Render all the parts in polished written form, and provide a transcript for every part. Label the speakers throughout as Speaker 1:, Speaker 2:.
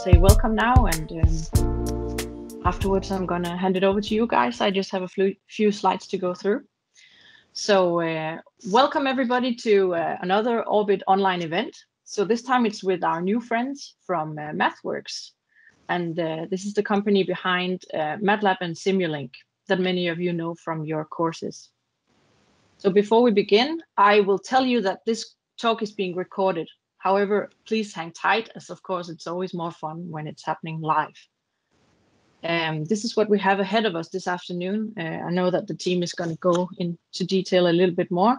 Speaker 1: say welcome now, and afterwards I'm going to hand it over to you guys. I just have a few slides to go through. So welcome everybody to another Orbit online event. So this time it's with our new friends from MathWorks. And this is the company behind MATLAB and Simulink that many of you know from your courses. So before we begin, I will tell you that this talk is being recorded. However, please hang tight, as of course it's always more fun when it's happening live. This is what we have ahead of us this afternoon. I know that the team is going to go into detail a little bit more.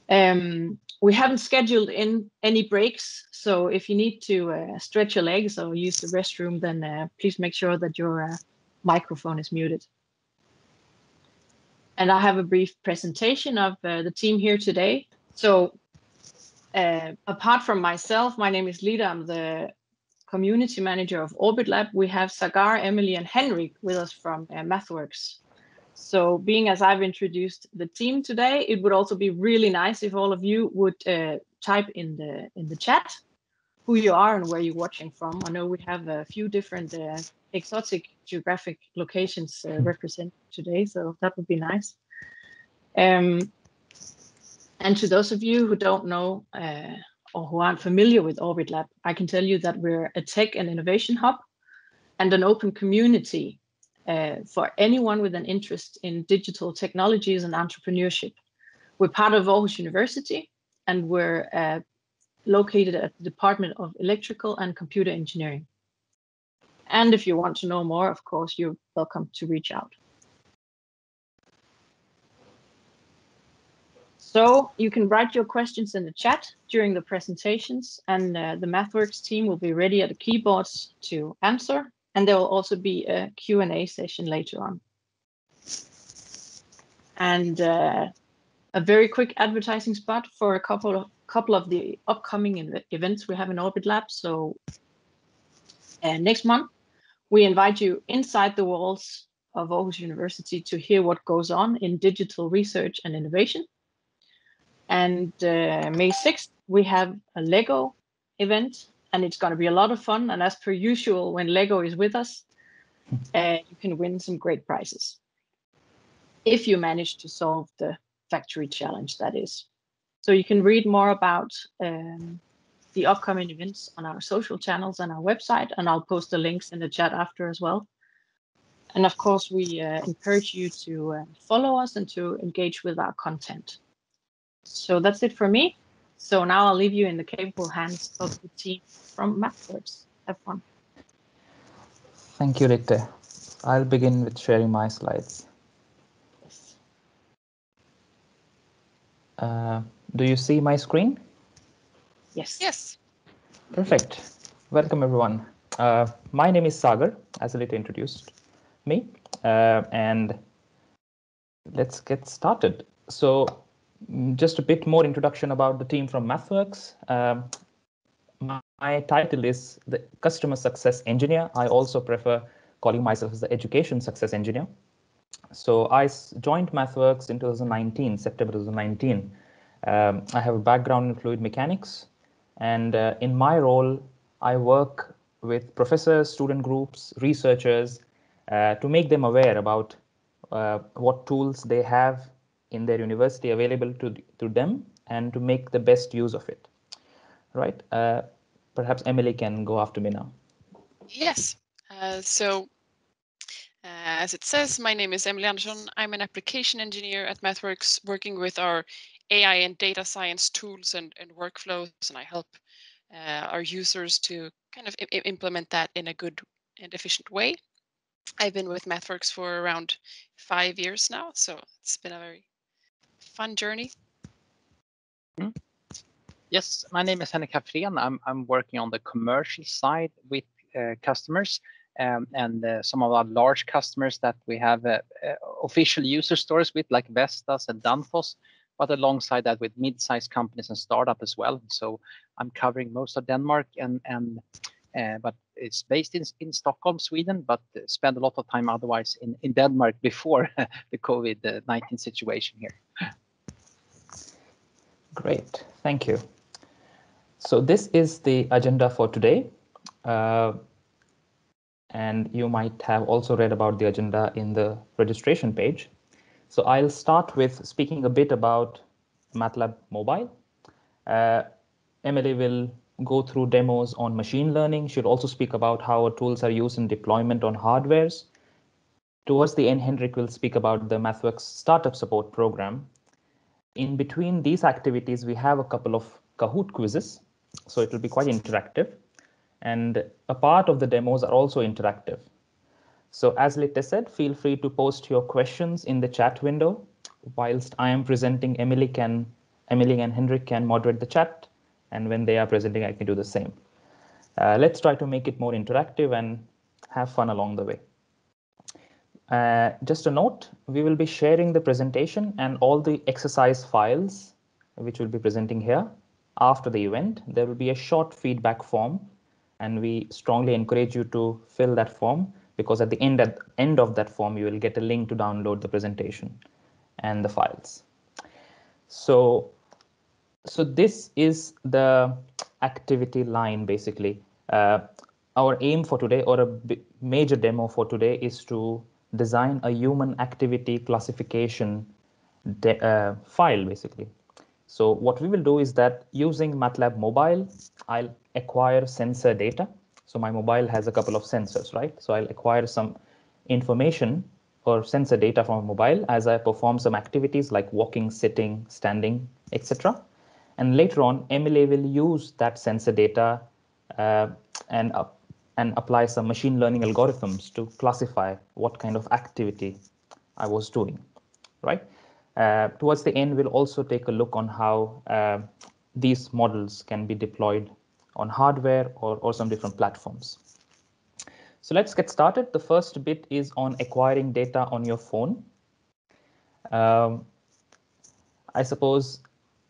Speaker 1: We haven't scheduled in any breaks, so if you need to stretch your legs or use the restroom, then please make sure that your microphone is muted. And I have a brief presentation of the team here today. So apart from myself, my name is Lida. I'm the community manager of Orbit Lab. We have Sagar, Emily, and Henrik with us from MathWorks. So being as I've introduced the team today, it would also be really nice if all of you would type in the chat who you are and where you're watching from. I know we have a few different exotic geographic locations represented today, so that would be nice. And to those of you who don't know or who aren't familiar with Orbit Lab, I can tell you that we're a tech and innovation hub and an open community for anyone with an interest in digital technologies and entrepreneurship. We're part of Aarhus University, and we're located at the Department of Electrical and Computer Engineering. And if you want to know more, of course, you're welcome to reach out. So you can write your questions in the chat during the presentations, and the MathWorks team will be ready at the keyboards to answer. And there will also be a Q&A session later on. And a very quick advertising spot for a couple of the upcoming events we have in Orbit Lab. So next month, we invite you inside the walls of Aarhus University to hear what goes on in digital research and innovation. And May 6th, we have a Lego event, and it's going to be a lot of fun. And as per usual, when Lego is with us, you can win some great prizes if you manage to solve the factory challenge, that is. So you can read more about the upcoming events on our social channels and our website, and I'll post the links in the chat after as well. And of course, we encourage you to follow us and to engage with our content. So that's it for me. So now I'll leave you in the capable hands of the team from MathWorks. Have fun.
Speaker 2: Thank you, Ritte. I'll begin with sharing my slides.
Speaker 1: Yes.
Speaker 2: Do you see my screen?
Speaker 1: Yes.
Speaker 3: Yes.
Speaker 2: Perfect. Welcome, everyone. My name is Sagar, as Ritte introduced me, and let's get started. So just a bit more introduction about the team from MathWorks. My title is the Customer Success Engineer. I also prefer calling myself as the Education Success Engineer. So I joined MathWorks in 2019, September 2019. I have a background in fluid mechanics, and in my role, I work with professors, student groups, researchers to make them aware about what tools they have in their university available to them and to make the best use of it. Right? Perhaps Emily can go after me now.
Speaker 3: Yes. As it says, my name is Emily Andersson. I'm an application engineer at MathWorks, working with our AI and data science tools and workflows, and I help our users to kind of implement that in a good and efficient way. I've been with MathWorks for around 5 years now, so it's been a very fun journey.
Speaker 4: Yes, my name is Henrik Hafren. I'm working on the commercial side with customers and some of our large customers that we have official user stories with, like Vestas and Danfoss, but alongside that with mid-sized companies and startup as well. So I'm covering most of Denmark, but it's based in Stockholm, Sweden, but spend a lot of time otherwise in Denmark before the COVID-19 situation here.
Speaker 2: Great, thank you. So this is the agenda for today. and you might have also read about the agenda in the registration page. So I'll start with speaking a bit about MATLAB Mobile. Emily will go through demos on machine learning. She'll also speak about how our tools are used in deployment on hardwares. Towards the end, Henrik will speak about the MathWorks startup support program. In between these activities, we have a couple of Kahoot quizzes, so it will be quite interactive. And a part of the demos are also interactive. So as Litte said, feel free to post your questions in the chat window. Whilst I am presenting, Emily and Henrik can moderate the chat. And when they are presenting, I can do the same. Let's try to make it more interactive and have fun along the way. Just a note, we will be sharing the presentation and all the exercise files, which we'll be presenting here. After the event, there will be a short feedback form, and we strongly encourage you to fill that form, because at the end of that form, you will get a link to download the presentation and the files. So this is the activity line, basically. Our aim for today, or a major demo for today, is to design a human activity classification file, basically. So what we will do is that using MATLAB Mobile, I'll acquire sensor data. So my mobile has a couple of sensors, right? So I'll acquire some information or sensor data from a mobile as I perform some activities like walking, sitting, standing, etc. And later on, Emily will use that sensor data and apply some machine learning algorithms to classify what kind of activity I was doing, right? Towards the end, we'll also take a look on how these models can be deployed on hardware or some different platforms. So let's get started. The first bit is on acquiring data on your phone. I suppose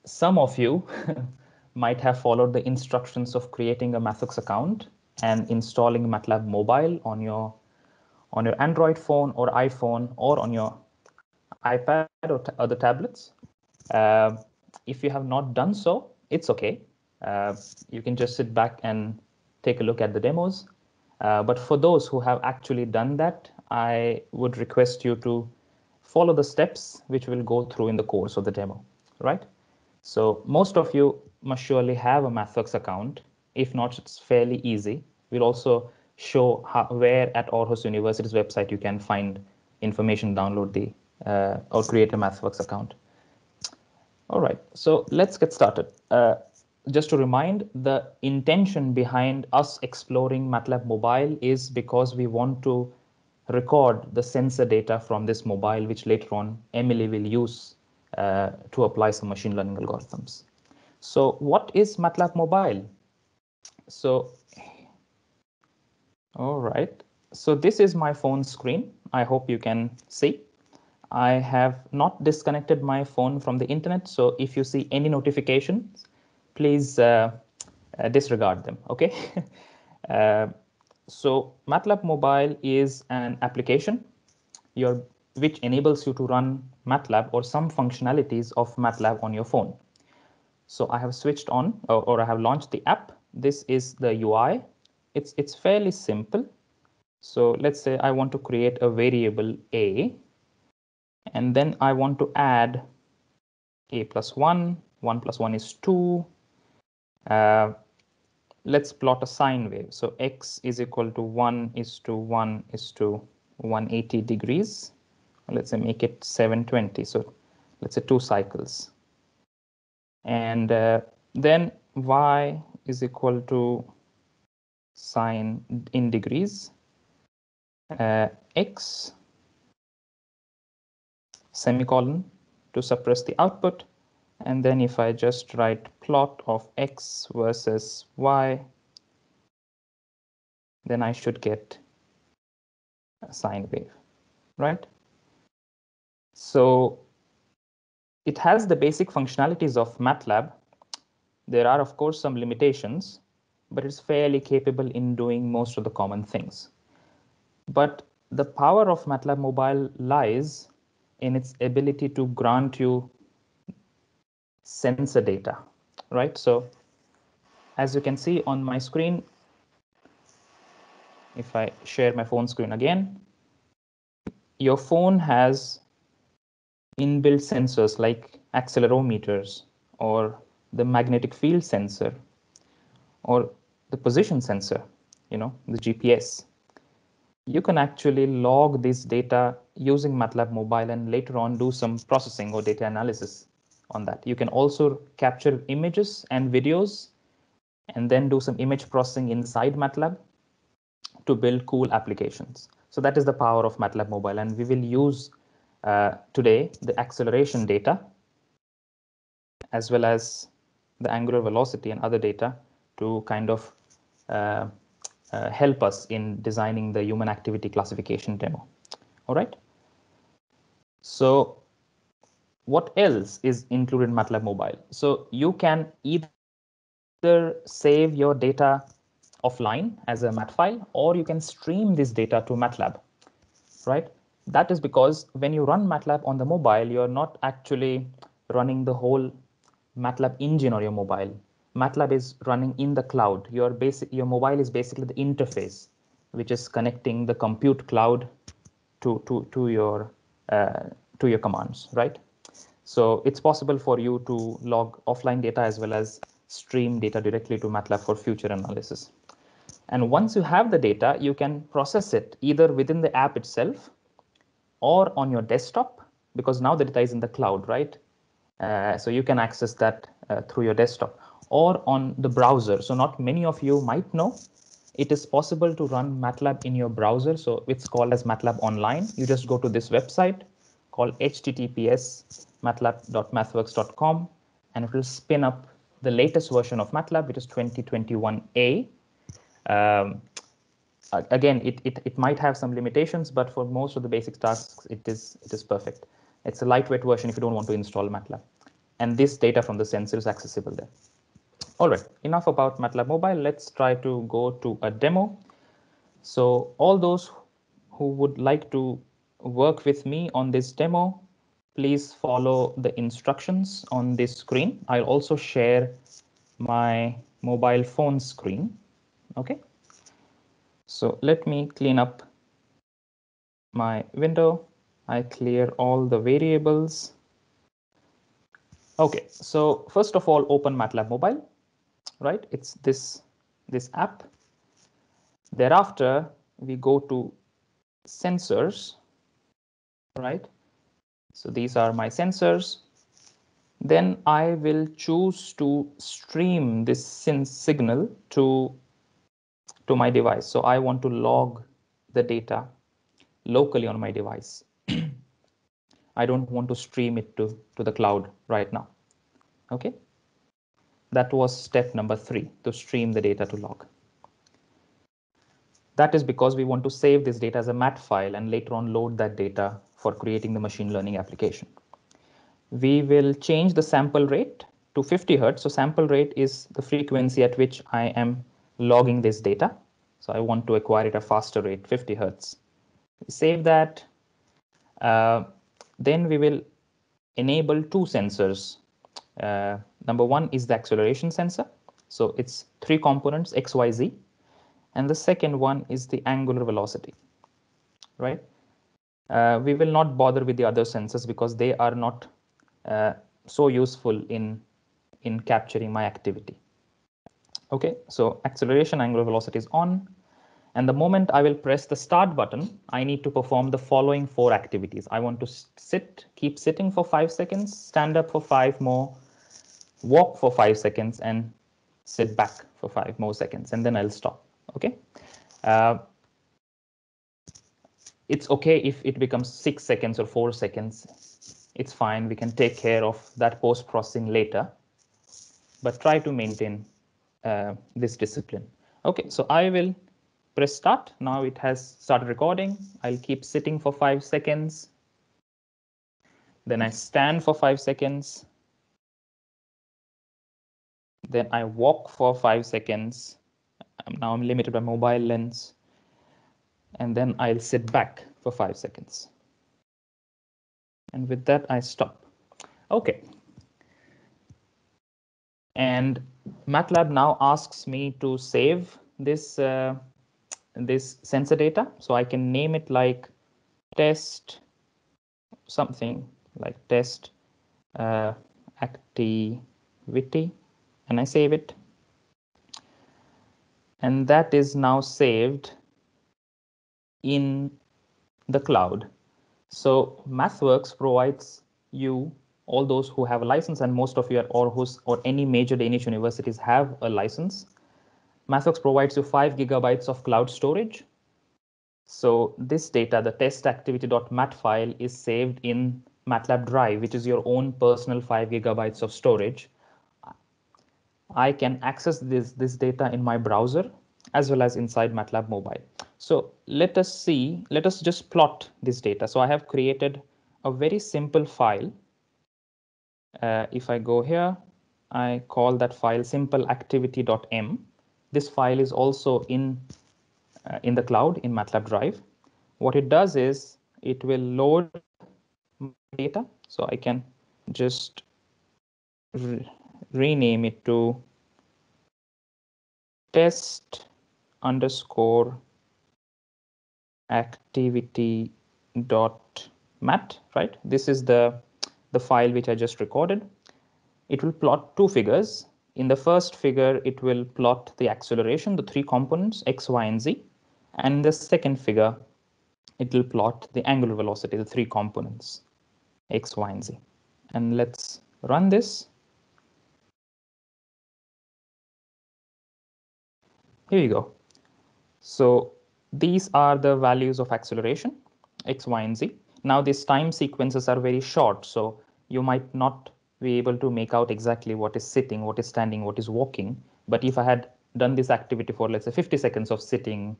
Speaker 2: some of you might have followed the instructions of creating a MathWorks account and installing MATLAB Mobile on your Android phone or iPhone or on your iPad or other tablets. If you have not done so, it's okay. You can just sit back and take a look at the demos. But for those who have actually done that, I would request you to follow the steps which we'll go through in the course of the demo, right? So most of you must surely have a MathWorks account. If not, it's fairly easy. We'll also show where at Aarhus University's website you can find information, download the or create a MathWorks account. All right, so let's get started. Just to remind, the intention behind us exploring MATLAB Mobile is because we want to record the sensor data from this mobile, which later on Emily will use to apply some machine learning algorithms. So what is MATLAB Mobile? So, all right, so this is my phone screen. I hope you can see. I have not disconnected my phone from the internet, so if you see any notifications, please disregard them, okay? So MATLAB Mobile is an application which enables you to run MATLAB or some functionalities of MATLAB on your phone. So I have switched on or I have launched the app. This is the UI. It's fairly simple. So let's say I want to create a variable a, and then I want to add a plus 1, 1 plus 1 is 2. Let's plot a sine wave. So x is equal to 1 is to 1 is to 180 degrees. Let's say make it 720. So let's say 2 cycles. And then y is equal to sine in degrees x semicolon to suppress the output. And then if I just write plot of x versus y, then I should get a sine wave, right? So it has the basic functionalities of MATLAB. There are, of course, some limitations, but it's fairly capable in doing most of the common things. But the power of MATLAB Mobile lies in its ability to grant you sensor data, right? So as you can see on my screen, if I share my phone screen again, your phone has inbuilt sensors like accelerometers or the magnetic field sensor or the position sensor, the GPS. You can actually log this data using MATLAB Mobile and later on do some processing or data analysis on that. You can also capture images and videos and then do some image processing inside MATLAB to build cool applications. So that is the power of MATLAB Mobile, and we will use today the acceleration data as well as the angular velocity and other data to kind of help us in designing the human activity classification demo. All right. So what else is included in MATLAB Mobile? So you can either save your data offline as a mat file, or you can stream this data to MATLAB, right? That is because when you run MATLAB on the mobile, you're not actually running the whole MATLAB engine on your mobile. MATLAB is running in the cloud. Your mobile is basically the interface, which is connecting the compute cloud to your commands, right? So it's possible for you to log offline data as well as stream data directly to MATLAB for future analysis. And once you have the data, you can process it either within the app itself or on your desktop, because now the data is in the cloud, right? So you can access that through your desktop or on the browser. So not many of you might know, it is possible to run MATLAB in your browser. So it's called as MATLAB Online. You just go to this website called https://matlab.mathworks.com, and it will spin up the latest version of MATLAB, which is 2021A. Again, it might have some limitations, but for most of the basic tasks, it is perfect. It's a lightweight version if you don't want to install MATLAB. And this data from the sensor is accessible there. All right, enough about MATLAB Mobile. Let's try to go to a demo. So all those who would like to work with me on this demo, please follow the instructions on this screen. I'll also share my mobile phone screen. Okay. So let me clean up my window. I clear all the variables. Okay, so first of all, open MATLAB Mobile, right? It's this app. Thereafter, we go to sensors, right? So these are my sensors. Then I will choose to stream this signal to my device. So I want to log the data locally on my device. I don't want to stream it to the cloud right now. Okay. That was step number 3, to stream the data to log. That is because we want to save this data as a mat file and later on load that data for creating the machine learning application. We will change the sample rate to 50 Hertz. So sample rate is the frequency at which I am logging this data. So I want to acquire it at a faster rate, 50 Hertz. Save that. Then we will enable 2 sensors. Number 1 is the acceleration sensor. So it's 3 components, X, Y, Z. And the second one is the angular velocity, right? We will not bother with the other sensors because they are not so useful in capturing my activity. Okay, so acceleration, angular velocity is on. And the moment I will press the start button, I need to perform the following 4 activities. I want to keep sitting for 5 seconds, stand up for 5 more, walk for 5 seconds, and sit back for 5 more seconds, and then I'll stop. Okay. It's okay if it becomes 6 seconds or 4 seconds. It's fine. We can take care of that post-processing later, but try to maintain this discipline. Okay, so I will press start. Now it has started recording. I'll keep sitting for 5 seconds. Then I stand for 5 seconds. Then I walk for 5 seconds. Now I'm limited by mobile lens. And then I'll sit back for 5 seconds. And with that, I stop. Okay. And MATLAB now asks me to save this this sensor data. So I can name it like test something like test activity, and I save it. And that is now saved in the cloud. So MathWorks provides you, all those who have a license, and most of you are, or any major Danish universities have a license. MathWorks provides you 5 gigabytes of cloud storage. So this data, the test activity.mat file, is saved in MATLAB Drive, which is your own personal 5 gigabytes of storage. I can access this data in my browser as well as inside MATLAB Mobile. So let us just plot this data. So I have created a very simple file. If I go here, I call that file simpleactivity.m. This file is also in the cloud in MATLAB Drive. What it does is it will load data. So I can just rename it to test underscore activity.mat, right? This is the file which I just recorded. It will plot two figures. In the first figure, it will plot the acceleration, the three components, x, y, and z. And in the second figure, it will plot the angular velocity, the three components, x, y, and z. And let's run this. Here you go. So these are the values of acceleration, x, y, and z. Now these time sequences are very short, so you might not be able to make out exactly what is sitting, what is standing, what is walking. But if I had done this activity for, let's say, 50 seconds of sitting,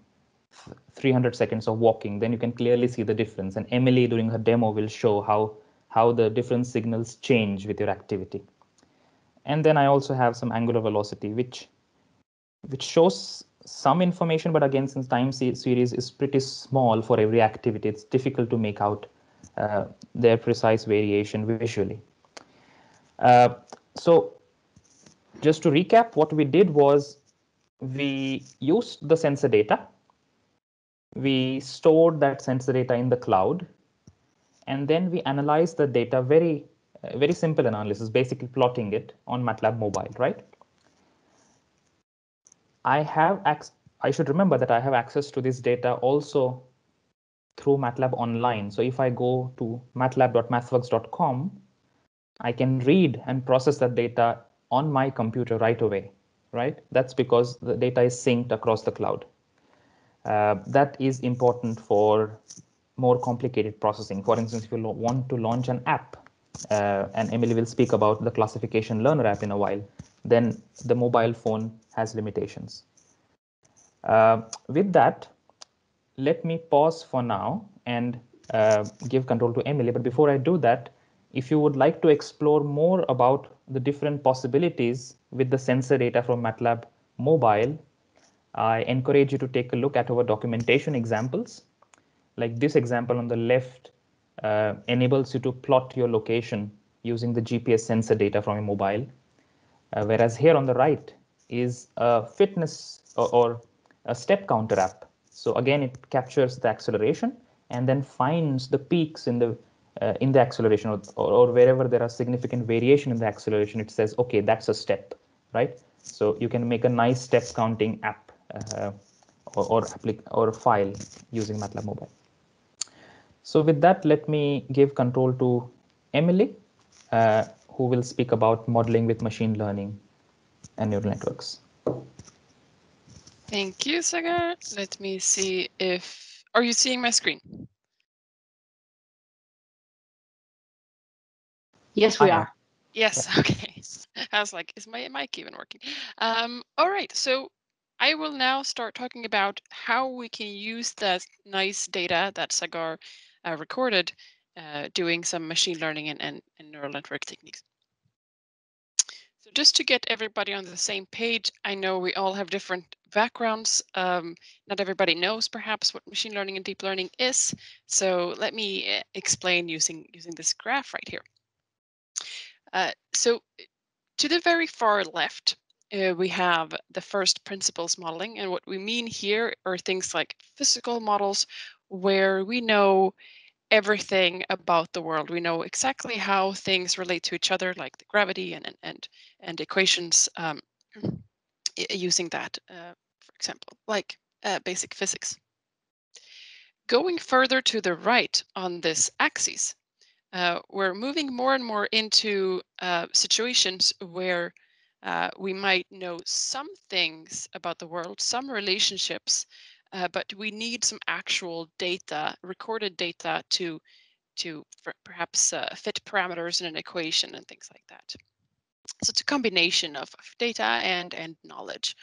Speaker 2: 300 seconds of walking, then you can clearly see the difference. And Emily, during her demo, will show how the different signals change with your activity. And then I also have some angular velocity, which shows some information, but again, since time series is pretty small for every activity, it's difficult to make out their precise variation visually. So just to recap, what we did was we used the sensor data. We stored that sensor data in the cloud, and then we analyzed the data, very simple analysis, basically plotting it on MATLAB Mobile, right? I should remember that I have access to this data also through MATLAB Online. So if I go to matlab.mathworks.com, I can read and process that data on my computer right away, right? That's because the data is synced across the cloud. That is important for more complicated processing. For instance, if you want to launch an app, and Emily will speak about the classification learner app in a while, then the mobile phone has limitations. With that, let me pause for now and give control to Emily. But before I do that, if you would like to explore more about the different possibilities with the sensor data from MATLAB Mobile, I encourage you to take a look at our documentation examples. Like this example on the left enables you to plot your location using the GPS sensor data from a mobile. Whereas here on the right is a fitness or a step counter app. So again, it captures the acceleration and then finds the peaks in the acceleration or wherever there are significant variation in the acceleration. It says, okay, that's a step, right? So you can make a nice step counting app or file using MATLAB Mobile. So with that, let me give control to Emily, who will speak about modeling with machine learning and neural networks.
Speaker 3: Thank you, Sagar. Let me see if, are you seeing my screen?
Speaker 1: Yes, we are.
Speaker 3: Yes, okay. I was like, is my mic even working? All right, so I will now start talking about how we can use that nice data that Sagar recorded doing some machine learning and neural network techniques. So just to get everybody on the same page, I know we all have different backgrounds. Not everybody knows perhaps what machine learning and deep learning is. So let me explain using this graph right here. So to the very far left, we have the first principles modeling. And what we mean here are things like physical models, where we know everything about the world. We know exactly how things relate to each other, like the gravity and equations, using that, for example, like basic physics. Going further to the right on this axis, we're moving more and more into situations where we might know some things about the world, some relationships, but we need some actual data, recorded data, to perhaps fit parameters in an equation and things like that. So it's a combination of data and knowledge.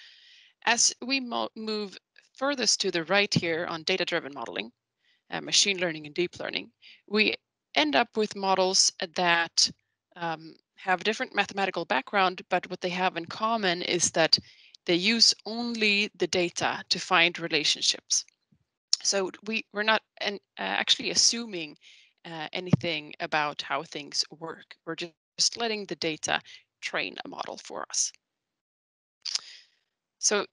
Speaker 3: As we move furthest to the right here on data-driven modeling, machine learning and deep learning, we end up with models that have different mathematical background, but what they have in common is that they use only the data to find relationships. So we're not actually assuming anything about how things work. We're just letting the data train a model for us. So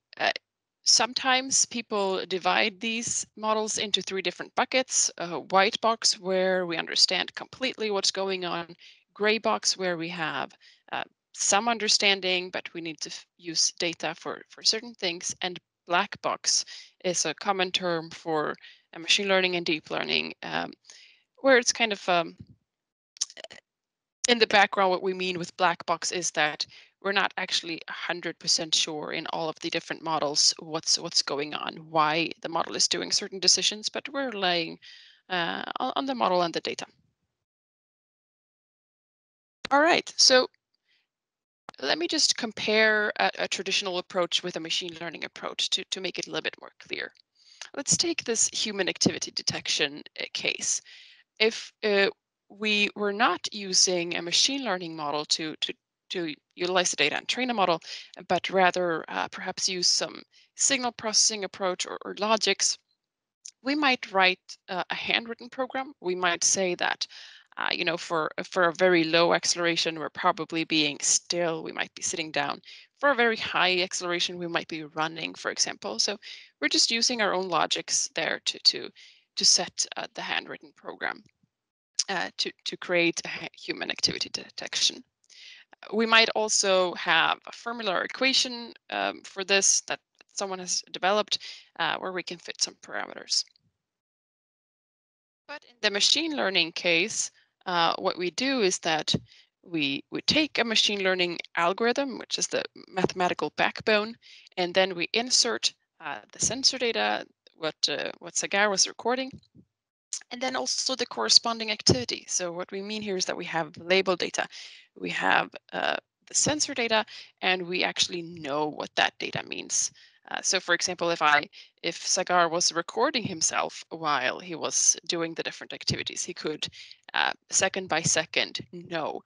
Speaker 3: sometimes people divide these models into 3 different buckets: a white box, where we understand completely what's going on; gray box, where we have some understanding, but we need to use data for certain things; and black box is a common term for machine learning and deep learning, where it's kind of in the background. What we mean with black box is that we're not actually 100% sure in all of the different models what's going on, why the model is doing certain decisions, but we're relying on the model and the data. All right, so let me just compare a traditional approach with a machine learning approach to make it a little bit more clear. Let's take this human activity detection case. If we were not using a machine learning model to utilize the data and train a model, but rather perhaps use some signal processing approach or logics, we might write a handwritten program. We might say that, for a very low acceleration, we're probably being still. We might be sitting down. For a very high acceleration, we might be running, for example. So we're just using our own logics there to set the handwritten program to create a human activity detection. We might also have a formula or equation for this that someone has developed, where we can fit some parameters. But in the machine learning case, what we do is that we take a machine learning algorithm, which is the mathematical backbone, and then we insert the sensor data, what Sagar was recording, and then also the corresponding activity. So what we mean here is that we have label data, we have the sensor data, and we actually know what that data means. So for example, if Sagar was recording himself while he was doing the different activities, he could second by second know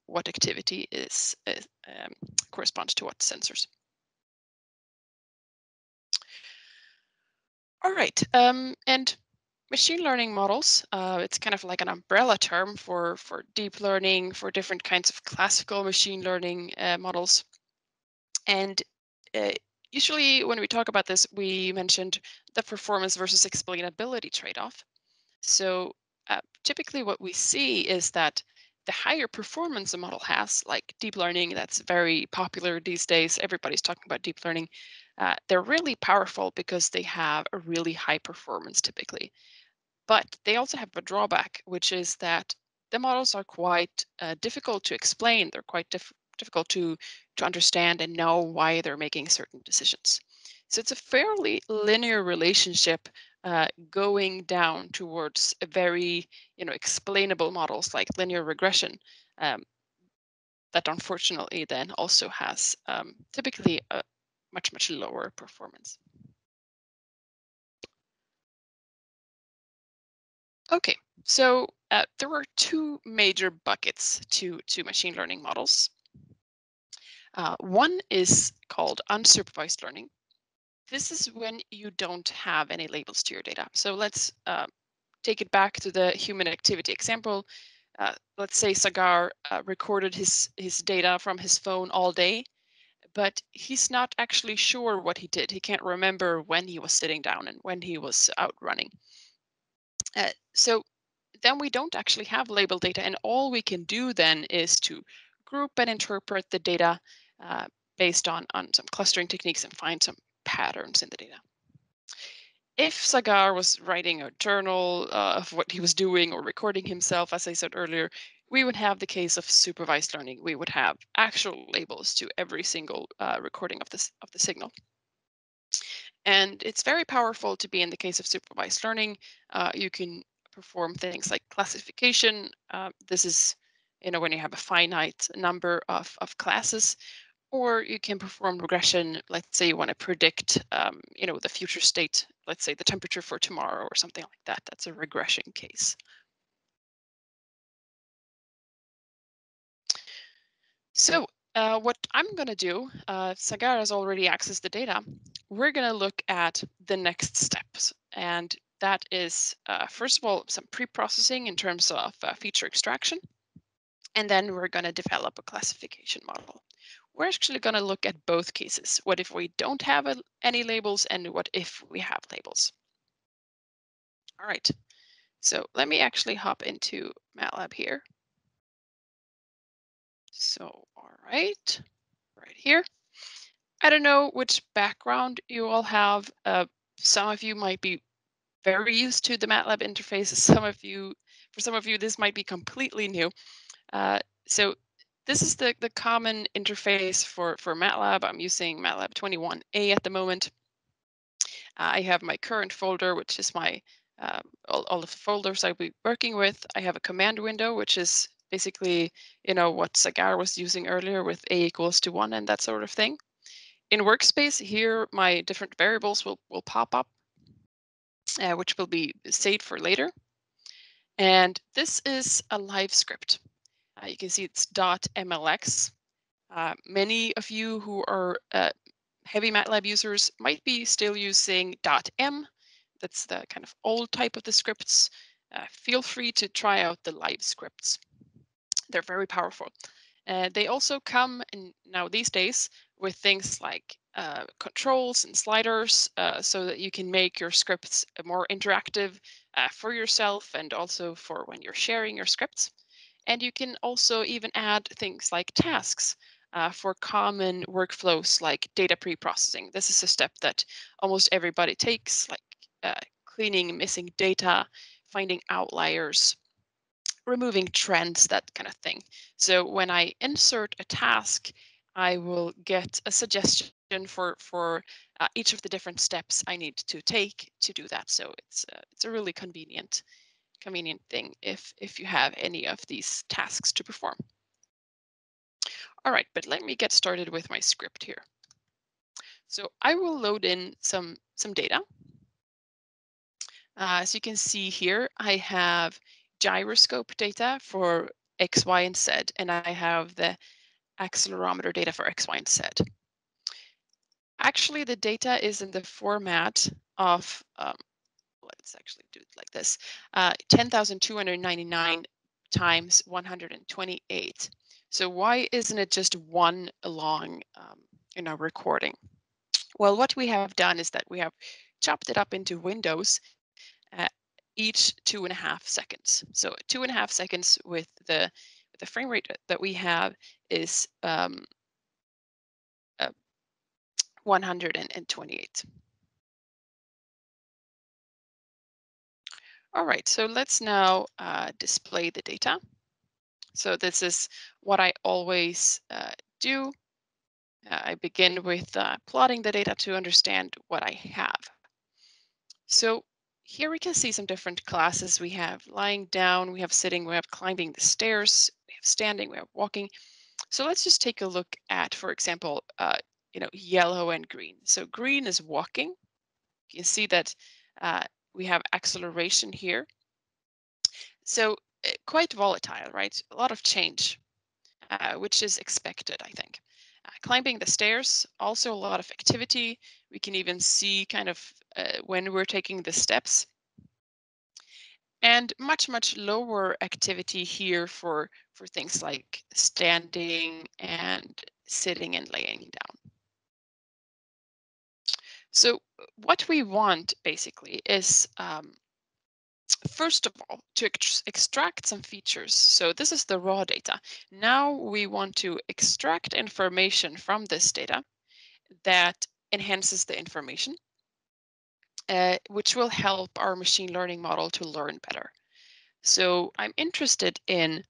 Speaker 3: what activity corresponds to what sensors. All right, and machine learning models, it's kind of like an umbrella term for deep learning, for different kinds of classical machine learning models. And usually when we talk about this, we mentioned the performance versus explainability trade-off. So typically what we see is that the higher performance a model has, like deep learning, that's very popular these days, everybody's talking about deep learning, they're really powerful because they have a really high performance typically. But they also have a drawback, which is that the models are quite difficult to explain. They're quite difficult to understand and know why they're making certain decisions. So it's a fairly linear relationship going down towards a very explainable models like linear regression, that unfortunately then also has typically a much lower performance. Okay, so there were 2 major buckets to machine learning models. One is called unsupervised learning. This is when you don't have any labels to your data. So let's take it back to the human activity example. Let's say Sagar recorded his data from his phone all day, but he's not actually sure what he did. He can't remember when he was sitting down and when he was out running. So then we don't actually have label data, and all we can do then is to group and interpret the data based on some clustering techniques and find some patterns in the data. If Sagar was writing a journal of what he was doing or recording himself, as I said earlier, we would have the case of supervised learning. We would have actual labels to every single recording of the signal. And it's very powerful to be in the case of supervised learning. You can perform things like classification. This is, when you have a finite number of classes, or you can perform regression. Let's say you want to predict, the future state, let's say the temperature for tomorrow or something like that. That's a regression case. So what I'm going to do, Sagar has already accessed the data. We're going to look at the next steps. And that is, first of all, some pre-processing in terms of feature extraction. And then we're going to develop a classification model. We're actually going to look at both cases. What if we don't have any labels, and what if we have labels? All right. So let me actually hop into MATLAB here. So, all right here. I don't know which background you all have. Some of you might be very used to the MATLAB interface. For some of you, this might be completely new. So this is the common interface for MATLAB. I'm using MATLAB 21A at the moment. I have my current folder, which is my all of the folders I'll be working with. I have a command window, which is basically, what Sagar was using earlier with A = 1 and that sort of thing. In Workspace, here my different variables will pop up, which will be saved for later. And this is a live script. You can see it's .mlx. Many of you who are heavy MATLAB users might be still using .m. That's the kind of old type of the scripts. Feel free to try out the live scripts. They're very powerful. They also come now these days with things like controls and sliders so that you can make your scripts more interactive for yourself and also for when you're sharing your scripts. And you can also even add things like tasks for common workflows like data pre-processing. This is a step that almost everybody takes, like cleaning missing data, finding outliers, removing trends, that kind of thing. So when I insert a task, I will get a suggestion for each of the different steps I need to take to do that. So it's a really convenient thing if you have any of these tasks to perform. All right, but let me get started with my script here. So I will load in some data. As you can see here, I have gyroscope data for X, Y, and Z, and I have the accelerometer data for X, Y, and Z. Actually, the data is in the format of, let's actually do it like this, 10,299 times 128. So why isn't it just one long in our recording? Well, what we have done is that we have chopped it up into windows, each 2.5 seconds. So 2.5 seconds with the frame rate that we have is 128. All right, so let's now display the data. So this is what I always do. I begin with plotting the data to understand what I have. So here we can see some different classes. We have lying down, we have sitting, we have climbing the stairs, we have standing, we have walking. So let's just take a look at, for example, yellow and green. So green is walking. You can see that we have acceleration here. So quite volatile, right? A lot of change, which is expected, I think. Climbing the stairs, also a lot of activity. We can even see kind of when we're taking the steps. And much lower activity here for things like standing and sitting and laying down. So what we want basically is, first of all, to extract some features. So this is the raw data. Now we want to extract information from this data that enhances the information, which will help our machine learning model to learn better. So I'm interested in,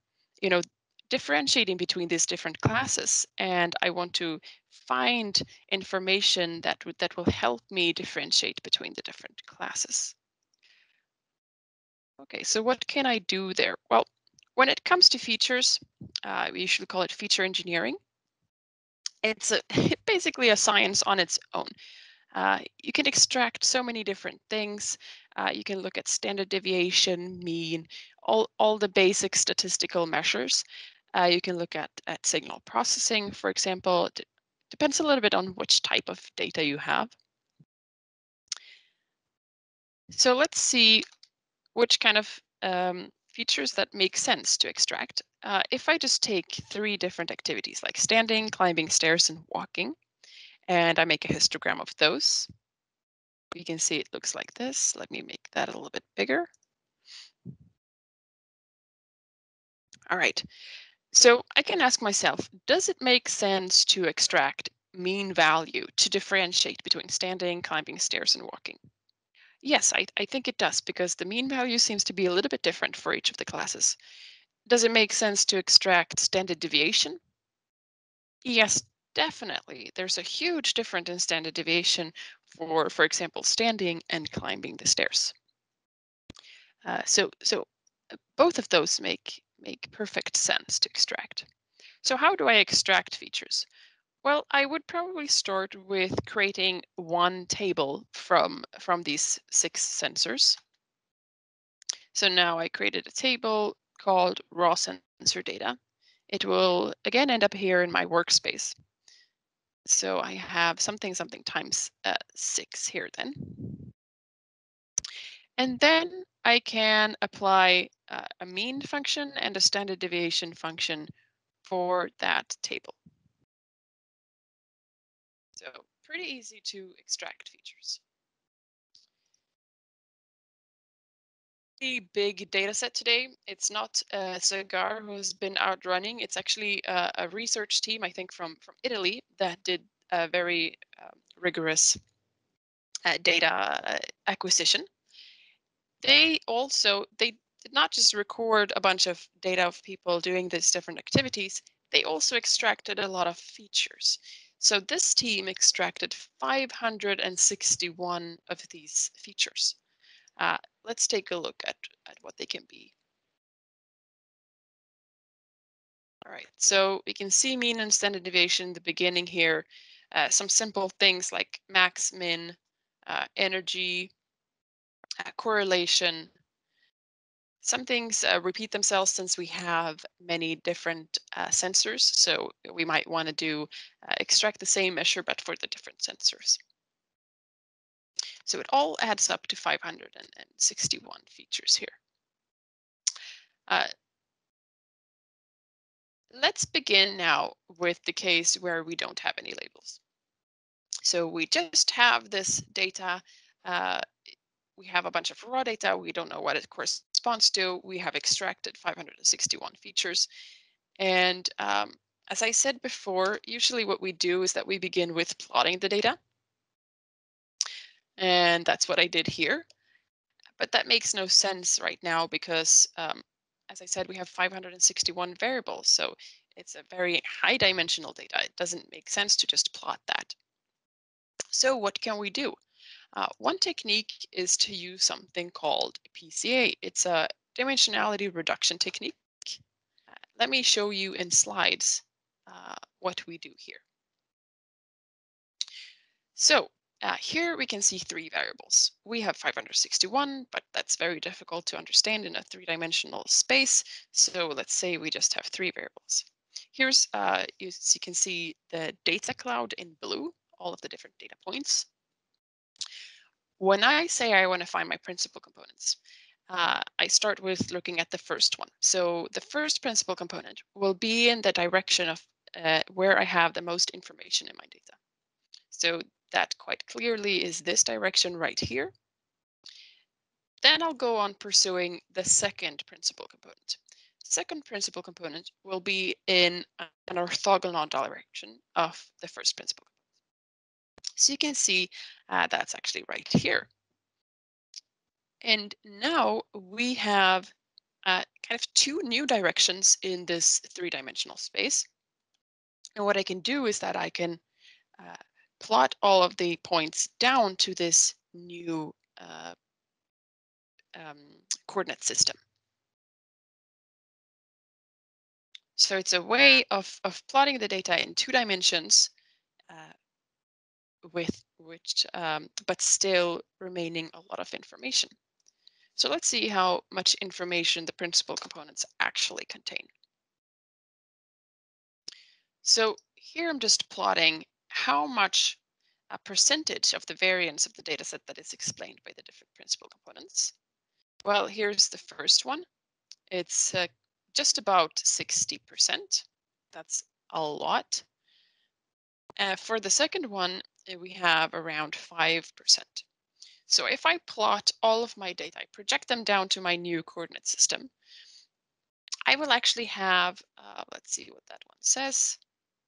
Speaker 3: differentiating between these different classes, and I want to find information that will help me differentiate between the different classes. Okay, so what can I do there? Well, when it comes to features, we usually call it feature engineering. It's basically a science on its own. You can extract so many different things. You can look at standard deviation, mean, all the basic statistical measures. You can look at signal processing, for example. It depends a little bit on which type of data you have. So let's see which kind of features that make sense to extract. If I just take 3 different activities like standing, climbing stairs, and walking, and I make a histogram of those, you can see it looks like this. Let me make that a little bit bigger. All right, so I can ask myself, does it make sense to extract mean value to differentiate between standing, climbing stairs, and walking? Yes, I think it does, because the mean value seems to be a little bit different for each of the classes. Does it make sense to extract standard deviation? Yes, definitely. There's a huge difference in standard deviation for example, standing and climbing the stairs. So both of those make perfect sense to extract. So how do I extract features? Well, I would probably start with creating one table from these 6 sensors. So now I created a table called raw sensor data. It will again end up here in my workspace. So I have something times 6 here then. And then I can apply a mean function and a standard deviation function for that table. So pretty easy to extract features. The big data set today, it's not Cigar who's been out running. It's actually a research team, I think from Italy, that did a very rigorous data acquisition. They did not just record a bunch of data of people doing these different activities, they also extracted a lot of features. So this team extracted 561 of these features. Let's take a look at what they can be. All right, so we can see mean and standard deviation in the beginning here. Some simple things like max, min, energy, correlation. Some things repeat themselves since we have many different sensors. So we might want to do extract the same measure, but for the different sensors. So it all adds up to 561 features here. Let's begin now with the case where we don't have any labels. So we just have this data. We have a bunch of raw data. We don't know what it corresponds to. We have extracted 561 features. And as I said before, usually what we do is that we begin with plotting the data. And that's what I did here. But that makes no sense right now because, as I said, we have 561 variables. So it's a very high dimensional data. It doesn't make sense to just plot that. So what can we do? One technique is to use something called PCA. It's a dimensionality reduction technique. Let me show you in slides what we do here. So here we can see 3 variables. We have 561, but that's very difficult to understand in a 3-dimensional space. So let's say we just have 3 variables. Here's, you can see the data cloud in blue, all of the different data points. When I say I want to find my principal components, I start with looking at the first one. So the first principal component will be in the direction of where I have the most information in my data. So that quite clearly is this direction right here. Then I'll go on pursuing the second principal component. Second principal component will be in an orthogonal direction of the first principal component. So you can see that's actually right here. And now we have kind of two new directions in this three-dimensional space. And what I can do is that I can plot all of the points down to this new coordinate system. So it's a way of plotting the data in 2 dimensions with which, but still remaining a lot of information. So let's see how much information the principal components actually contain. So here I'm just plotting how much a percentage of the variance of the data set that is explained by the different principal components. Well, here's the first one. It's just about 60%. That's a lot. For the second one, we have around 5%. So if I plot all of my data, I project them down to my new coordinate system, I will actually have, let's see what that one says,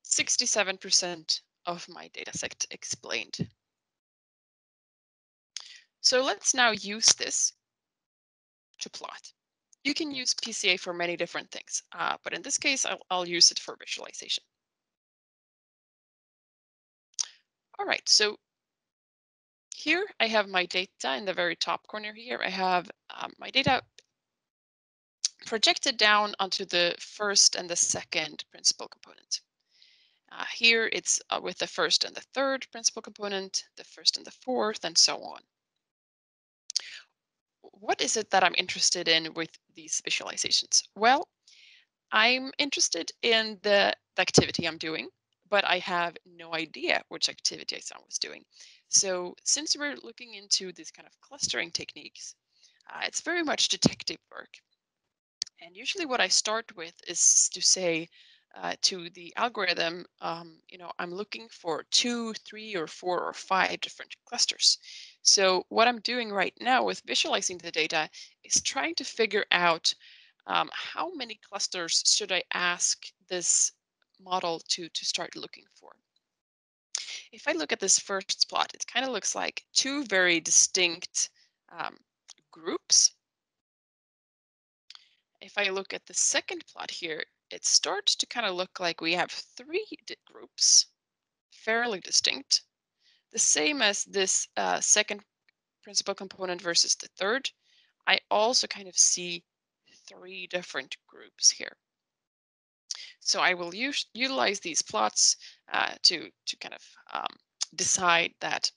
Speaker 3: 67% of my data set explained. So let's now use this to plot. You can use PCA for many different things, but in this case, I'll use it for visualization. All right, so here I have my data in the very top corner here. I have my data projected down onto the first and the second principal component. Here it's with the first and the third principal component, the first and the fourth, and so on. What is it that I'm interested in with these visualizations? Well, I'm interested in the activity I'm doing, but I have no idea which activity I was doing. So since we're looking into these kind of clustering techniques, it's very much detective work. And usually what I start with is to say to the algorithm, I'm looking for 2, 3, or 4, or 5 different clusters. So what I'm doing right now with visualizing the data is trying to figure out how many clusters should I ask this model to start looking for. If I look at this first plot, it kind of looks like 2 very distinct groups. If I look at the second plot here, it starts to kind of look like we have 3 groups, fairly distinct. The same as this second principal component versus the third. I also kind of see 3 different groups here. So I will utilize these plots to kind of decide that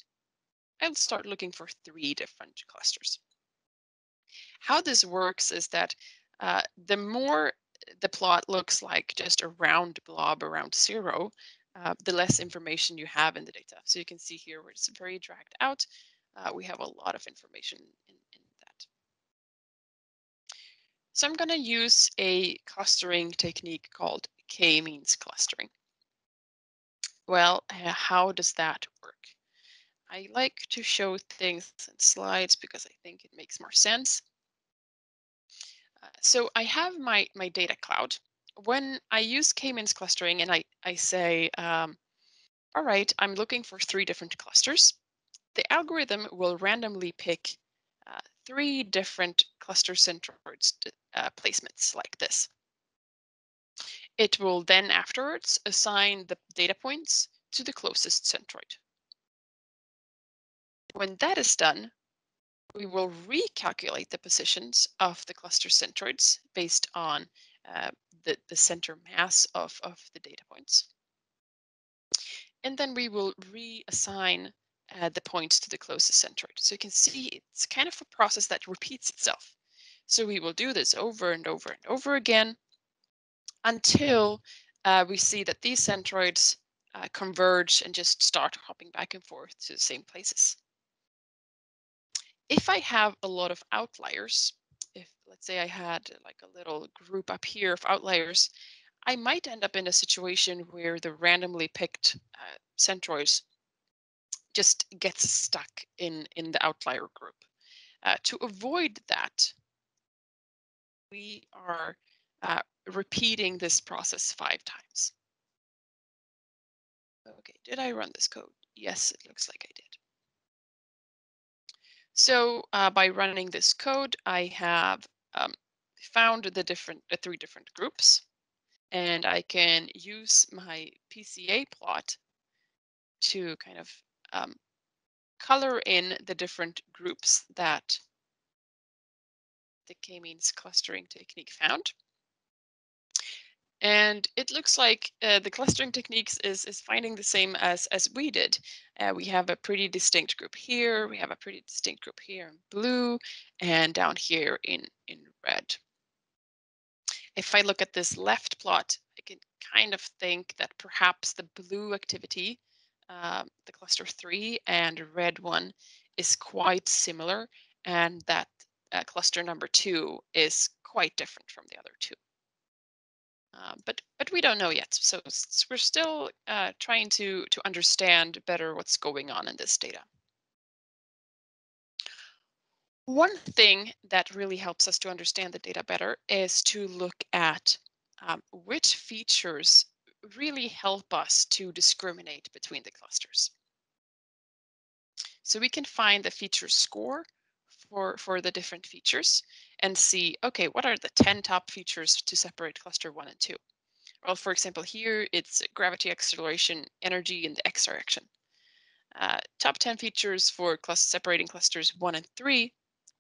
Speaker 3: I'll start looking for 3 different clusters. How this works is that the more the plot looks like just a round blob around 0, the less information you have in the data. So you can see here where it's very dragged out, we have a lot of information in that. So I'm going to use a clustering technique called k-means clustering. Well, how does that work? I like to show things in slides because I think it makes more sense. So I have my data cloud. When I use k-means clustering and I say, all right, I'm looking for 3 different clusters, the algorithm will randomly pick 3 different cluster centroids placements like this. It will then afterwards assign the data points to the closest centroid. When that is done, we will recalculate the positions of the cluster centroids based on the center mass of the data points. And then we will reassign the points to the closest centroid. So you can see it's kind of a process that repeats itself. So we will do this over and over and over again until we see that these centroids converge and just start hopping back and forth to the same places. If I have a lot of outliers, if let's say I had like a little group up here of outliers, I might end up in a situation where the randomly picked centroids just gets stuck in the outlier group. To avoid that, we are repeating this process 5 times. Okay, did I run this code? Yes, it looks like I did. So by running this code, I have found the 3 different groups, and I can use my PCA plot to kind of color in the different groups that the k-means clustering technique found. And it looks like the clustering techniques is finding the same as we did. We have a pretty distinct group here. We have a pretty distinct group here in blue, and down here in red. If I look at this left plot, I can kind of think that perhaps the blue activity, the cluster 3, and red one is quite similar, and that cluster number 2 is quite different from the other 2. But we don't know yet, so we're still trying to understand better what's going on in this data. One thing that really helps us to understand the data better is to look at which features really help us to discriminate between the clusters. So we can find the feature score for the different features and see, okay, what are the 10 top features to separate cluster 1 and 2? Well, for example, here it's gravity, acceleration, energy in the x direction. Top 10 features for separating clusters 1 and 3.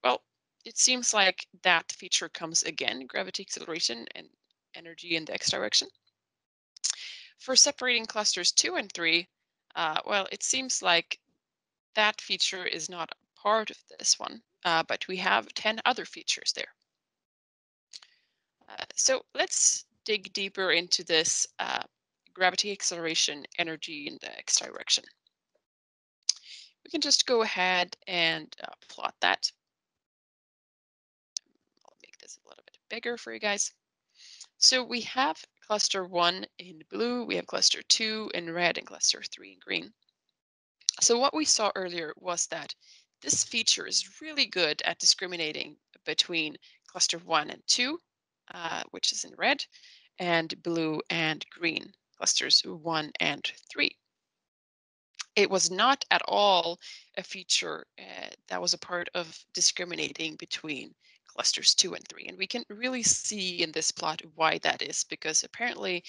Speaker 3: Well, it seems like that feature comes again, gravity, acceleration, and energy in the x direction. For separating clusters 2 and 3, well, it seems like that feature is not a part of this one, but we have 10 other features there. So let's dig deeper into this gravity, acceleration, energy in the x direction. We can just go ahead and plot that. I'll make this a little bit bigger for you guys. So we have cluster 1 in blue, we have cluster 2 in red, and cluster 3 in green. So what we saw earlier was that this feature is really good at discriminating between cluster 1 and 2, which is in red, and blue and green, clusters 1 and 3. It was not at all a feature that was a part of discriminating between clusters 2 and 3. And we can really see in this plot why that is, because apparently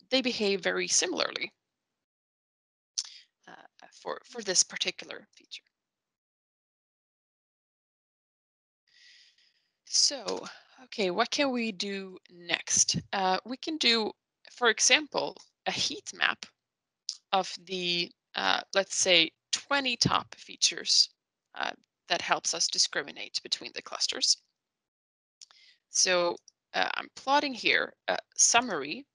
Speaker 3: they behave very similarly for this particular feature. So, okay, what can we do next? We can do, for example, a heat map of the, let's say, 20 top features that helps us discriminate between the clusters. So I'm plotting here a summary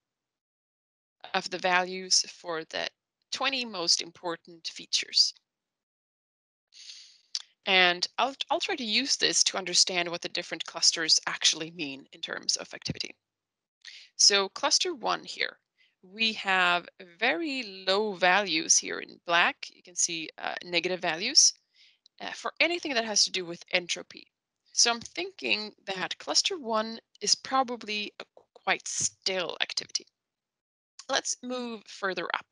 Speaker 3: of the values for the 20 most important features. And I'll try to use this to understand what the different clusters actually mean in terms of activity. So cluster 1 here, we have very low values here in black. You can see negative values for anything that has to do with entropy. So I'm thinking that cluster 1 is probably a quite still activity. Let's move further up.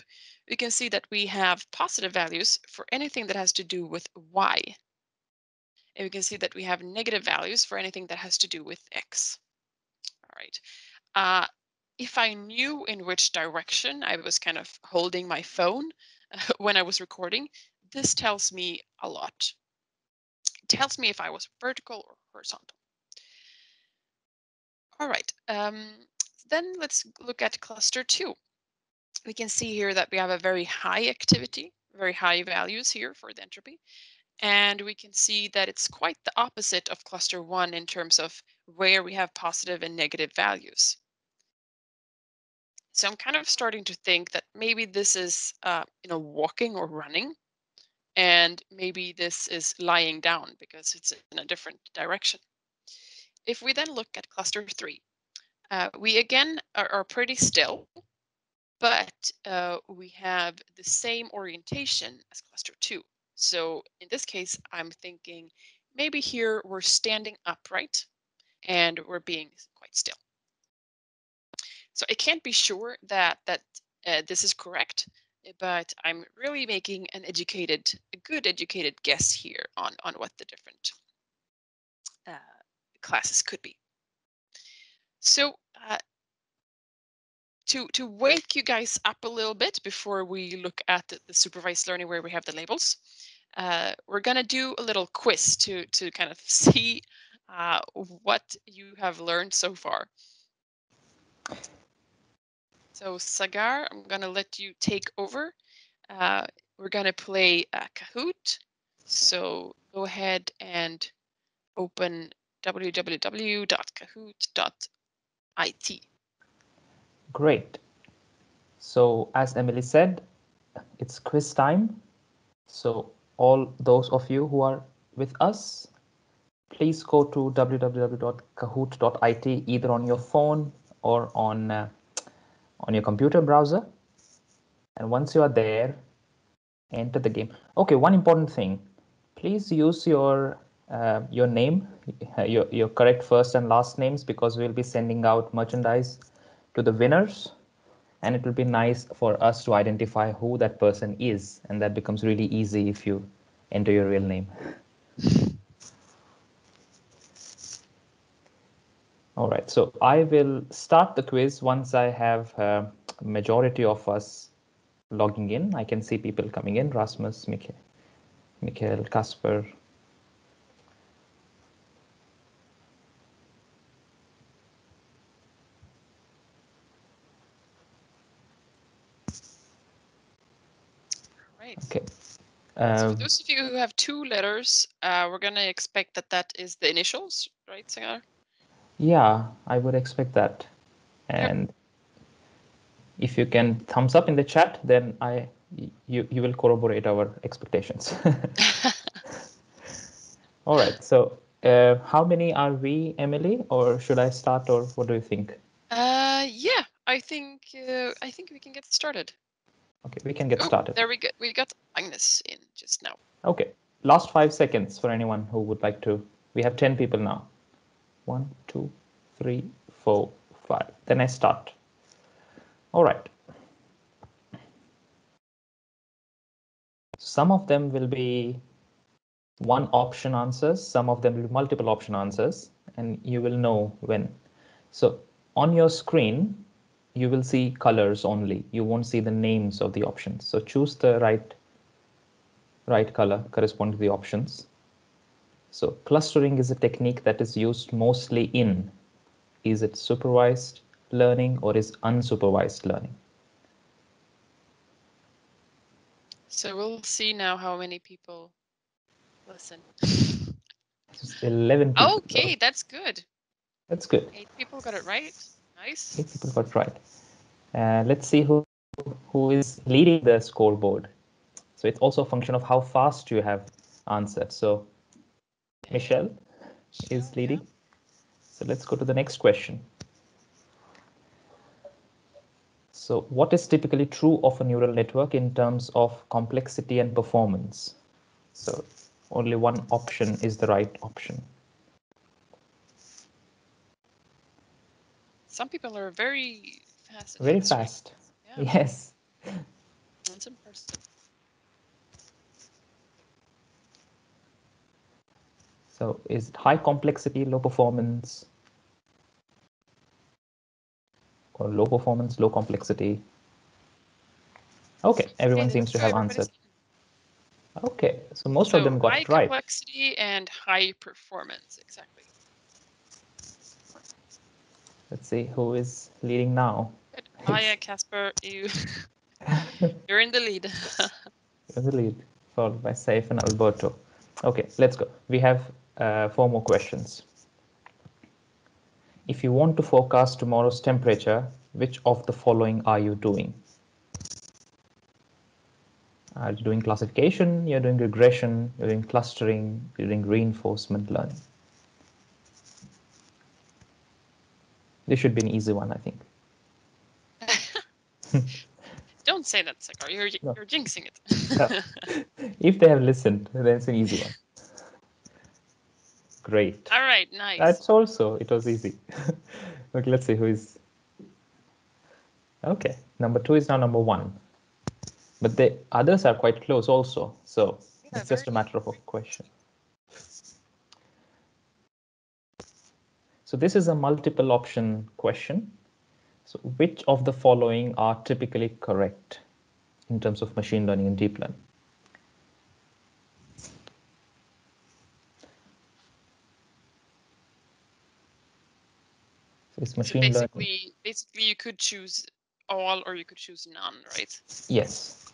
Speaker 3: We can see that we have positive values for anything that has to do with y. And we can see that we have negative values for anything that has to do with x. All right. If I knew in which direction I was kind of holding my phone when I was recording, this tells me a lot. It tells me if I was vertical or horizontal. All right. Then let's look at cluster 2. We can see here that we have a very high activity, very high values here for the entropy. And we can see that it's quite the opposite of cluster 1 in terms of where we have positive and negative values. So I'm kind of starting to think that maybe this is walking or running, and maybe this is lying down because it's in a different direction. If we then look at cluster 3, we again are pretty still, but we have the same orientation as cluster 2. So in this case, I'm thinking maybe here we're standing upright and we're being quite still. So I can't be sure that this is correct, but I'm really making a good educated guess here on what the different classes could be. So to wake you guys up a little bit before we look at the supervised learning where we have the labels, we're going to do a little quiz to kind of see what you have learned so far. So Sagar, I'm going to let you take over. We're going to play Kahoot. So go ahead and open www.kahoot.it.
Speaker 2: Great. So as Emily said, it's quiz time. So all those of you who are with us, please go to www.kahoot.it either on your phone or on your computer browser. And once you are there, enter the game. Okay, one important thing. Please use your name, your correct first and last names, because we'll be sending out merchandise to the winners. And it will be nice for us to identify who that person is. And that becomes really easy if you enter your real name. All right, so I will start the quiz once I have majority of us logging in. I can see people coming in, Rasmus, Mikhail, Kasper.
Speaker 3: Right.
Speaker 2: Okay.
Speaker 3: So for those of you who have 2 letters, we're going to expect that is the initials, right, Sagar?
Speaker 2: Yeah, I would expect that. And if you can thumbs up in the chat, then you will corroborate our expectations. All right. So how many are we, Emily, or should I start, or what do you think?
Speaker 3: Yeah, I think we can get started.
Speaker 2: Okay, we can get started.
Speaker 3: There we got Agnes in just now.
Speaker 2: Okay, last 5 seconds for anyone who would like to. We have 10 people now. 1, 2, 3, 4, 5. Then I start. All right. Some of them will be one option answers, some of them will be multiple option answers, and you will know when. So on your screen, you will see colors only. You won't see the names of the options. So choose the right color corresponding to the options. So clustering is a technique that is used mostly in, is it supervised learning or is unsupervised learning?
Speaker 3: So we'll see now how many people listen.
Speaker 2: Just 11 people.
Speaker 3: Okay, that's good.
Speaker 2: That's good.
Speaker 3: 8 people got it right. Nice.
Speaker 2: 8 people got it right. Let's see who is leading the scoreboard. So it's also a function of how fast you have answered. So Michelle is leading. Yeah. So let's go to the next question. So what is typically true of a neural network in terms of complexity and performance? So only one option is the right option.
Speaker 3: Some people are very fast.
Speaker 2: Very fast. Yeah. Yes.
Speaker 3: That's impressive.
Speaker 2: So is it high complexity, low performance? Or low performance, low complexity? Okay, everyone seems to have answered. Okay, so most of them got it right.
Speaker 3: High complexity and high performance, exactly.
Speaker 2: Let's see who is leading now.
Speaker 3: Good. Hiya, Casper, you're in the lead.
Speaker 2: You're in the lead, followed by Saif and Alberto. Okay, let's go. We have 4 more questions. If you want to forecast tomorrow's temperature, which of the following are you doing? Are you doing classification? You're doing regression? You're doing clustering? You're doing reinforcement learning? This should be an easy one, I think.
Speaker 3: don't say that, Sakar.
Speaker 2: No.
Speaker 3: You're jinxing it.
Speaker 2: Yeah. If they have listened, then it's an easy one. Great.
Speaker 3: All right, nice.
Speaker 2: That's also, it was easy. Okay, let's see who is. Okay, number 2 is now number 1. But the others are quite close also. So
Speaker 3: Yeah,
Speaker 2: it's just a
Speaker 3: very
Speaker 2: matter of a question. So this is a multiple option question. So which of the following are typically correct in terms of machine learning and deep learning? So it's machine learning.
Speaker 3: Basically, you could choose all or you could choose none, right?
Speaker 2: Yes.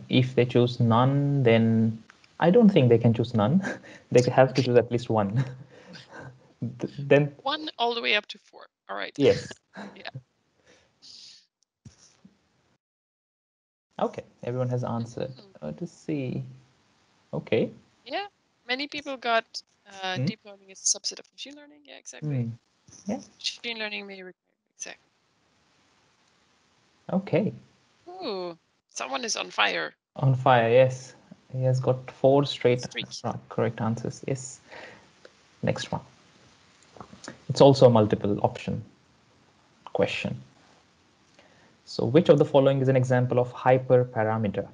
Speaker 2: If they choose none, then I don't think they can choose none. They have to choose at least one. Then
Speaker 3: 1 all the way up to 4. All right.
Speaker 2: yes.
Speaker 3: Yeah.
Speaker 2: Okay, everyone has answered. Let's see. Okay.
Speaker 3: Yeah, many people got deep learning as a subset of machine learning. Yeah, exactly.
Speaker 2: Yeah.
Speaker 3: Machine learning may require exactly.
Speaker 2: Okay.
Speaker 3: Ooh, someone is on fire.
Speaker 2: On fire, yes. He has got 4 straight
Speaker 3: Streak.
Speaker 2: correct answers. Yes. Next one. It's also a multiple option question. So which of the following is an example of hyperparameter?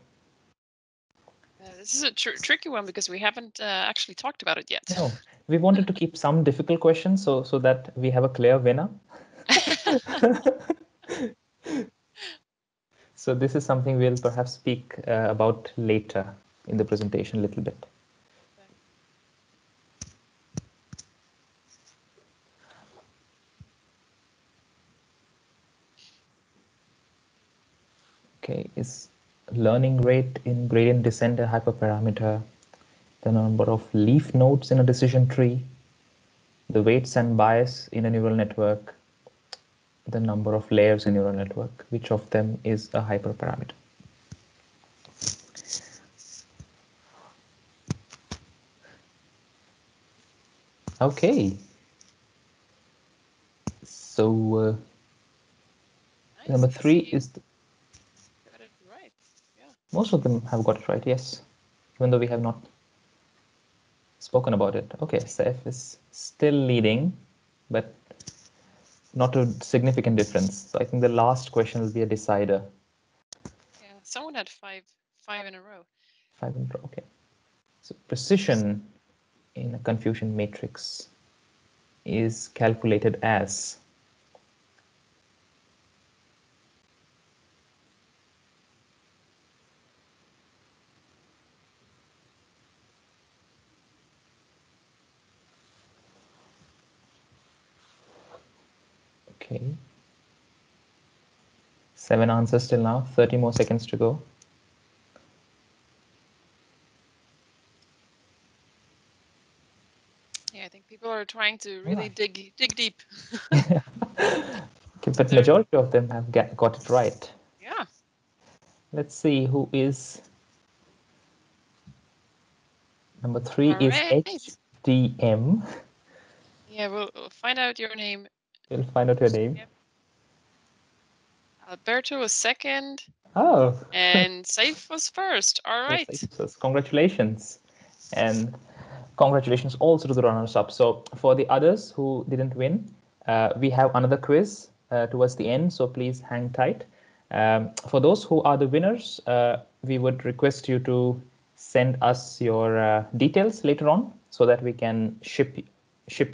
Speaker 3: This is a tricky one because we haven't actually talked about it yet.
Speaker 2: No, we wanted to keep some difficult questions so that we have a clear winner. So this is something we'll perhaps speak about later in the presentation a little bit. Okay, is learning rate in gradient descent a hyperparameter? The number of leaf nodes in a decision tree, the weights and bias in a neural network, the number of layers in neural network. Which of them is a hyperparameter? Okay. So
Speaker 3: Nice.
Speaker 2: number 3 is.
Speaker 3: Got it right. Yeah.
Speaker 2: Most of them have got it right, yes. Even though we have not spoken about it. Okay, Saif is still leading, but not a significant difference. So I think the last question will be a decider.
Speaker 3: Yeah, someone had five in a row.
Speaker 2: 5 in a row, okay. So precision in a confusion matrix is calculated as okay. 7 answers till now, 30 more seconds to go.
Speaker 3: Yeah, I think people are trying to really dig deep.
Speaker 2: Okay, but majority of them have got it right.
Speaker 3: Yeah.
Speaker 2: Let's see who is. Number 3
Speaker 3: All
Speaker 2: is
Speaker 3: right.
Speaker 2: HDM.
Speaker 3: Yeah, we'll find out your name.
Speaker 2: We'll find out your name.
Speaker 3: Yep. Alberto was second.
Speaker 2: Oh.
Speaker 3: And Saif was first. All right.
Speaker 2: So congratulations. And congratulations also to the runners-up. So for the others who didn't win, we have another quiz towards the end, so please hang tight. For those who are the winners, we would request you to send us your details later on so that we can ship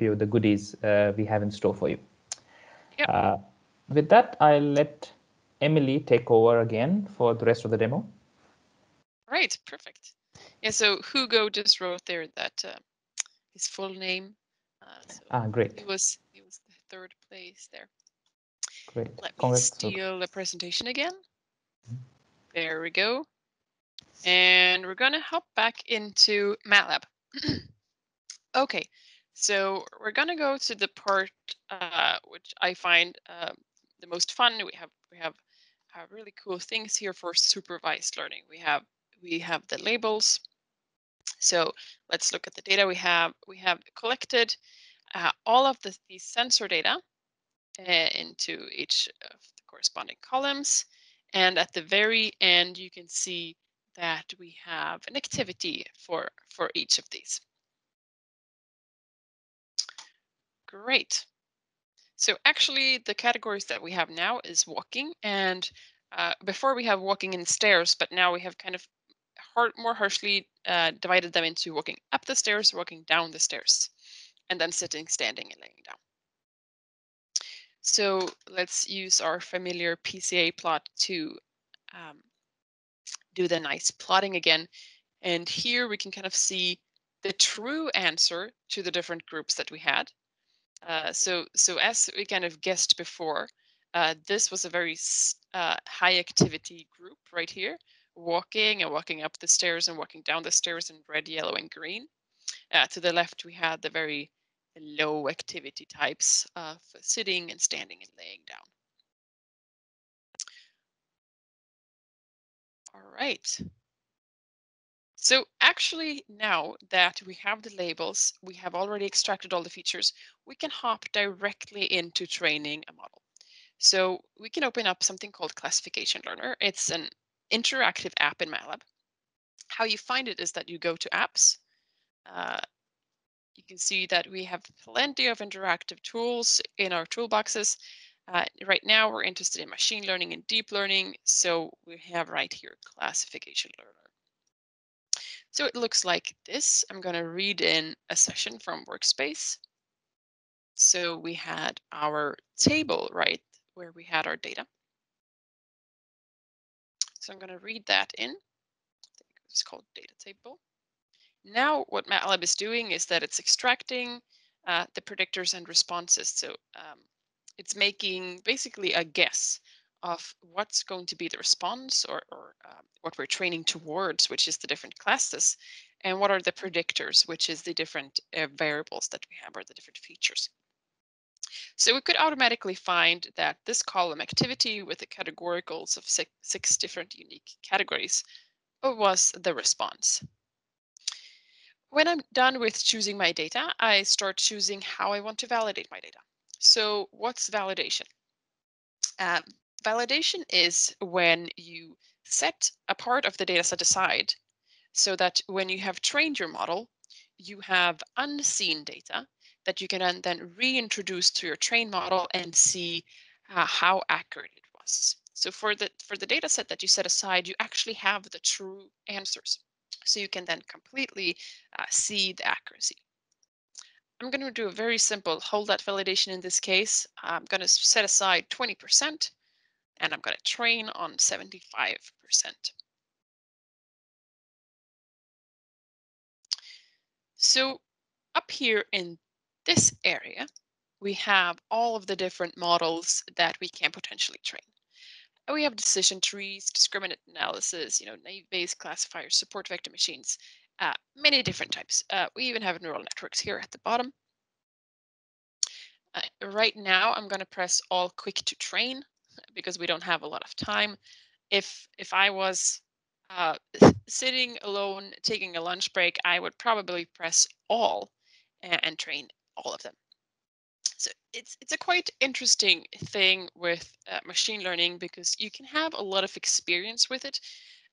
Speaker 2: you the goodies we have in store for you.
Speaker 3: Yep.
Speaker 2: With that, I'll let Emily take over again for the rest of the demo.
Speaker 3: Right, perfect. Yeah, so Hugo just wrote there that his full name. So
Speaker 2: great.
Speaker 3: He was the 3rd place there.
Speaker 2: Great.
Speaker 3: Let me steal the presentation again. There we go. And we're gonna hop back into MATLAB. Okay, so we're gonna go to the part which I find the most fun. We have really cool things here for supervised learning. We have the labels. So let's look at the data we have. We have collected all of these sensor data into each of the corresponding columns. And at the very end, you can see that we have an activity for each of these. Great. So actually the categories that we have now is walking, and before we have walking in stairs, but now we have kind of more harshly divided them into walking up the stairs, walking down the stairs, and then sitting, standing, and laying down. So let's use our familiar PCA plot to do the nice plotting again. And here we can kind of see the true answer to the different groups that we had. So as we kind of guessed before, this was a very high activity group right here, walking and walking up the stairs and walking down the stairs in red, yellow, and green. To the left, we had the very low activity types of sitting and standing and laying down. All right. So actually, now that we have the labels, we have already extracted all the features, we can hop directly into training a model. So we can open up something called Classification Learner. It's an interactive app in MATLAB. How you find it is that you go to apps. You can see that we have plenty of interactive tools in our toolboxes. Right now, we're interested in machine learning and deep learning. So we have right here, Classification Learner. So it looks like this. I'm going to read in a session from Workspace. So we had our table, right, where we had our data. So I'm going to read that in. It's called data table. Now what MATLAB is doing is that it's extracting the predictors and responses. So it's making basically a guess of what's going to be the response or what we're training towards, which is the different classes, and what are the predictors, which is the different variables that we have or the different features. So we could automatically find that this column activity with the categoricals of six different unique categories was the response. When I'm done with choosing my data, I start choosing how I want to validate my data. So what's validation? Validation is when you set a part of the data set aside so that when you have trained your model, you have unseen data that you can then reintroduce to your trained model and see how accurate it was. So for the data set that you set aside, you actually have the true answers. So you can then completely see the accuracy. I'm going to do a very simple hold that validation in this case. I'm going to set aside 20%. And I'm going to train on 75%. So up here in this area, we have all of the different models that we can potentially train. And we have decision trees, discriminant analysis, naive Bayes classifiers, support vector machines, many different types. We even have neural networks here at the bottom. Right now, I'm going to press all quick to train because we don't have a lot of time. If I was sitting alone taking a lunch break, I would probably press all and train all of them. So it's a quite interesting thing with machine learning because you can have a lot of experience with it,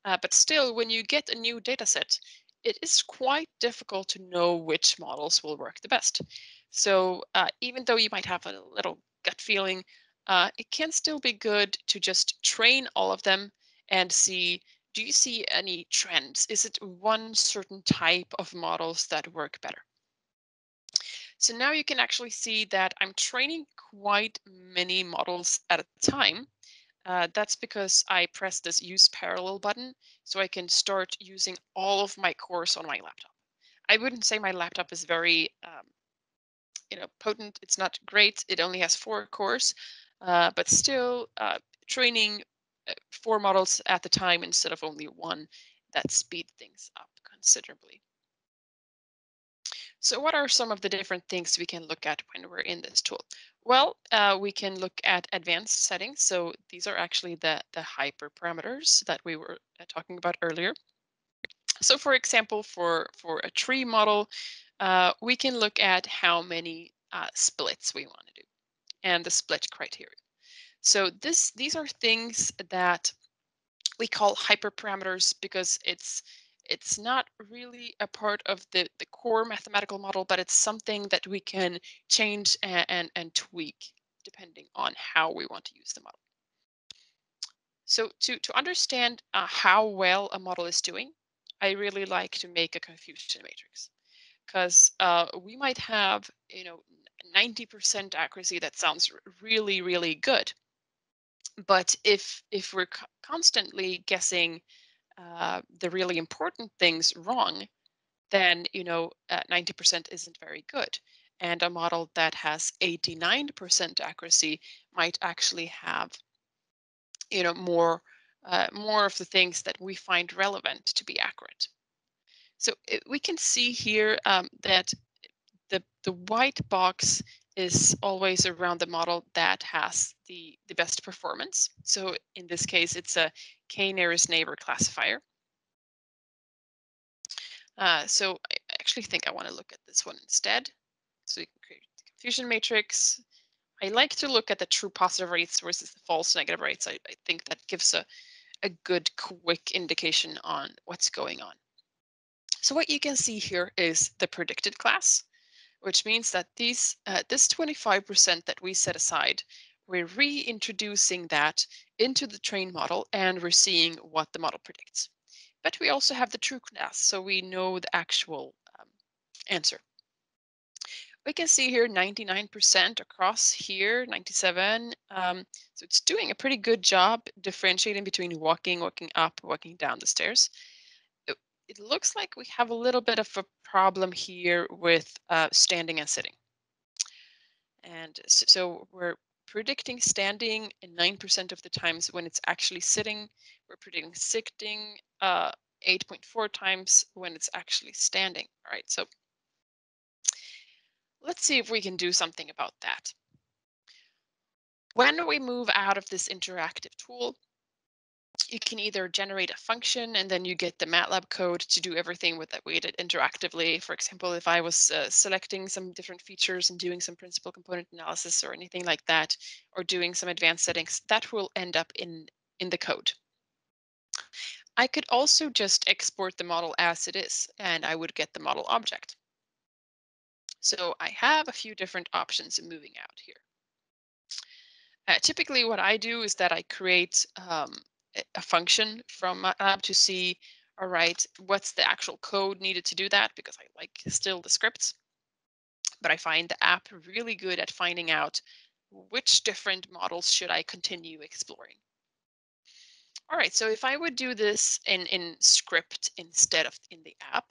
Speaker 3: but still when you get a new data set, it is quite difficult to know which models will work the best. So even though you might have a little gut feeling, it can still be good to just train all of them and see, do you see any trends? Is it one certain type of models that work better? So now you can actually see that I'm training quite many models at a time. That's because I press this use parallel button so I can start using all of my cores on my laptop. I wouldn't say my laptop is very potent. It's not great. It only has 4 cores, but still training 4 models at the time instead of only 1, that speed things up considerably. So what are some of the different things we can look at when we're in this tool? Well, we can look at advanced settings. So these are actually the hyperparameters that we were talking about earlier. So for example, for a tree model, we can look at how many splits we want to do and the split criteria. So these are things that we call hyperparameters because it's not really a part of the core mathematical model, but it's something that we can change and tweak depending on how we want to use the model. So to understand how well a model is doing, I really like to make a confusion matrix, because we might have 90% accuracy. That sounds really, really good. But if we're constantly guessing the really important things wrong, then 90% isn't very good. And a model that has 89% accuracy might actually have more of the things that we find relevant to be accurate. So we can see here that the white box is always around the model that has the best performance. So in this case, it's a k-nearest neighbor classifier. So I actually think I want to look at this one instead. So you can create the confusion matrix. I like to look at the true positive rates versus the false negative rates. I think that gives a good quick indication on what's going on. So what you can see here is the predicted class, which means that this 25% that we set aside, we're reintroducing that into the trained model, and we're seeing what the model predicts. But we also have the true class, so we know the actual answer. We can see here 99% across here, 97. So it's doing a pretty good job differentiating between walking up, walking down the stairs. It looks like we have a little bit of a problem here with standing and sitting. And so we're predicting standing in 9% of the times when it's actually sitting. We're predicting sitting 8.4 times when it's actually standing. All right, so let's see if we can do something about that. When we move out of this interactive tool, you can either generate a function and then you get the MATLAB code to do everything with that we did interactively. For example, if I was selecting some different features and doing some principal component analysis or anything like that, or doing some advanced settings, that will end up in the code. I could also just export the model as it is, and I would get the model object. So I have a few different options in moving out here. Typically what I do is that I create a function from MATLAB to see, all right, what's the actual code needed to do that, because I like still the scripts. But I find the app really good at finding out which different models should I continue exploring. All right, so if I would do this in script instead of in the app,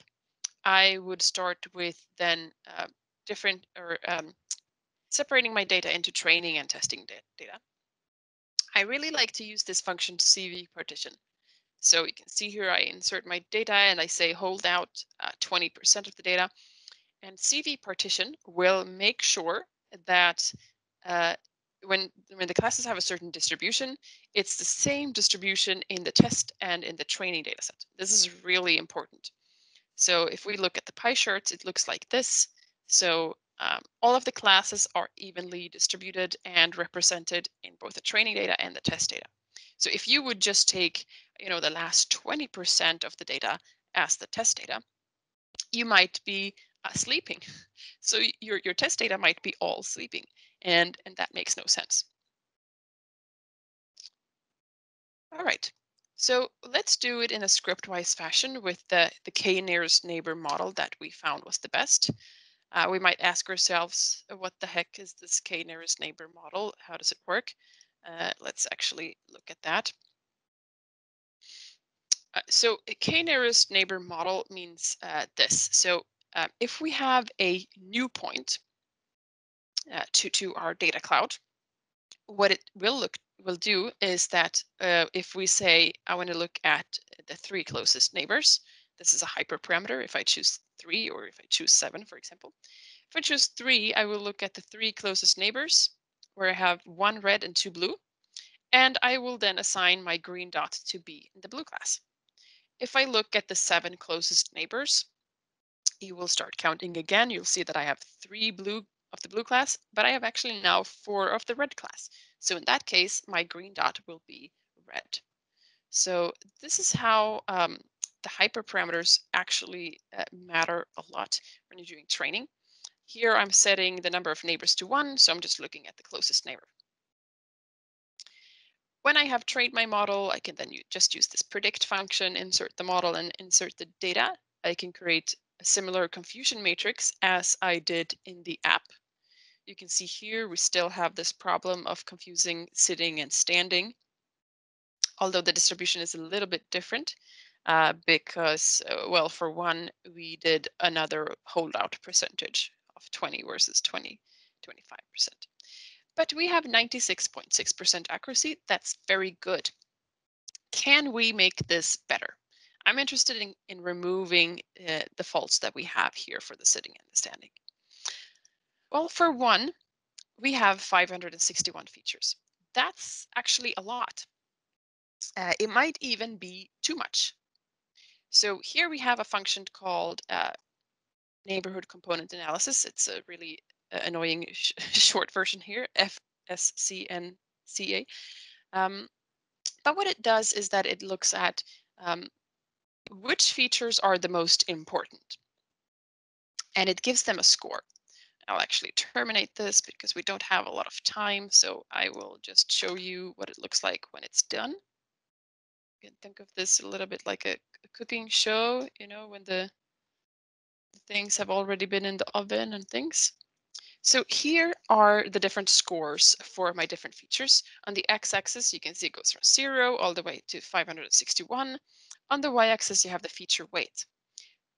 Speaker 3: I would start with then separating my data into training and testing data. I really like to use this function CV partition. So you can see here I insert my data and I say hold out 20% of the data. And CV partition will make sure that when the classes have a certain distribution, it's the same distribution in the test and in the training data set. This is really important. So if we look at the pie charts, it looks like this. So all of the classes are evenly distributed and represented in both the training data and the test data. So if you would just take, the last 20% of the data as the test data, you might be sleeping. So your test data might be all sleeping, and that makes no sense. All right. So let's do it in a script-wise fashion with the k-nearest neighbor model that we found was the best. We might ask ourselves, what the heck is this k-nearest neighbor model? How does it work? Let's actually look at that. So a k-nearest neighbor model means this. So if we have a new point to our data cloud, what it will do is that if we say I want to look at the 3 closest neighbors, this is a hyperparameter. If I choose 3 or if I choose 7, for example, if I choose 3, I will look at the 3 closest neighbors where I have 1 red and 2 blue, and I will then assign my green dot to be in the blue class. If I look at the 7 closest neighbors, you will start counting again. You'll see that I have 3 blue of the blue class, but I have actually now 4 of the red class. So in that case, my green dot will be red. So this is how the hyperparameters actually matter a lot when you're doing training. Here I'm setting the number of neighbors to 1, so I'm just looking at the closest neighbor. When I have trained my model, I can then just use this predict function, insert the model and insert the data. I can create a similar confusion matrix as I did in the app. You can see here we still have this problem of confusing sitting and standing, although the distribution is a little bit different because, well, for one, we did another holdout percentage of 20 versus 25%. But we have 96.6% accuracy. That's very good. Can we make this better? I'm interested in removing the faults that we have here for the sitting and the standing. Well, for one, we have 561 features. That's actually a lot. It might even be too much. So here we have a function called neighborhood component analysis. It's a really annoying short version here, FSCNCA. But what it does is that it looks at which features are the most important, and it gives them a score. I'll actually terminate this because we don't have a lot of time, so I will just show you what it looks like when it's done. You can think of this a little bit like a cooking show, you know, when the things have already been in the oven and things. So here are the different scores for my different features. On the x-axis, you can see it goes from 0 all the way to 561. On the y-axis, you have the feature weight.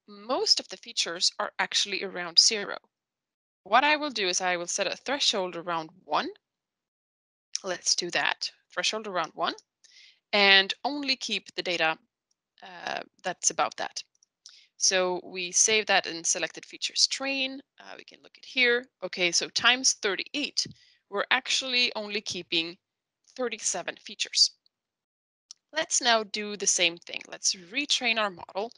Speaker 3: Most of the features are actually around 0. What I will do is I will set a threshold around 1. Let's do that. Threshold around 1. And only keep the data that's about that. So we save that in selected features train. We can look at here. Okay, so times 38, we're actually only keeping 37 features. Let's now do the same thing. Let's retrain our model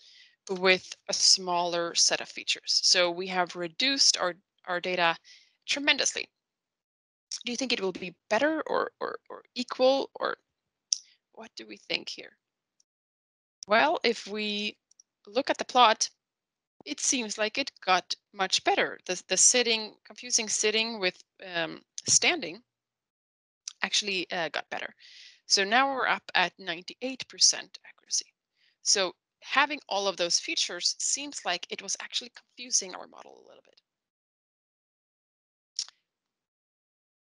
Speaker 3: with a smaller set of features. So we have reduced our data tremendously. Do you think it will be better or equal, or what do we think here? Well, if we look at the plot, it seems like it got much better. The sitting, confusing sitting with standing actually got better. So now we're up at 98% accuracy. So having all of those features seems like it was actually confusing our model a little bit.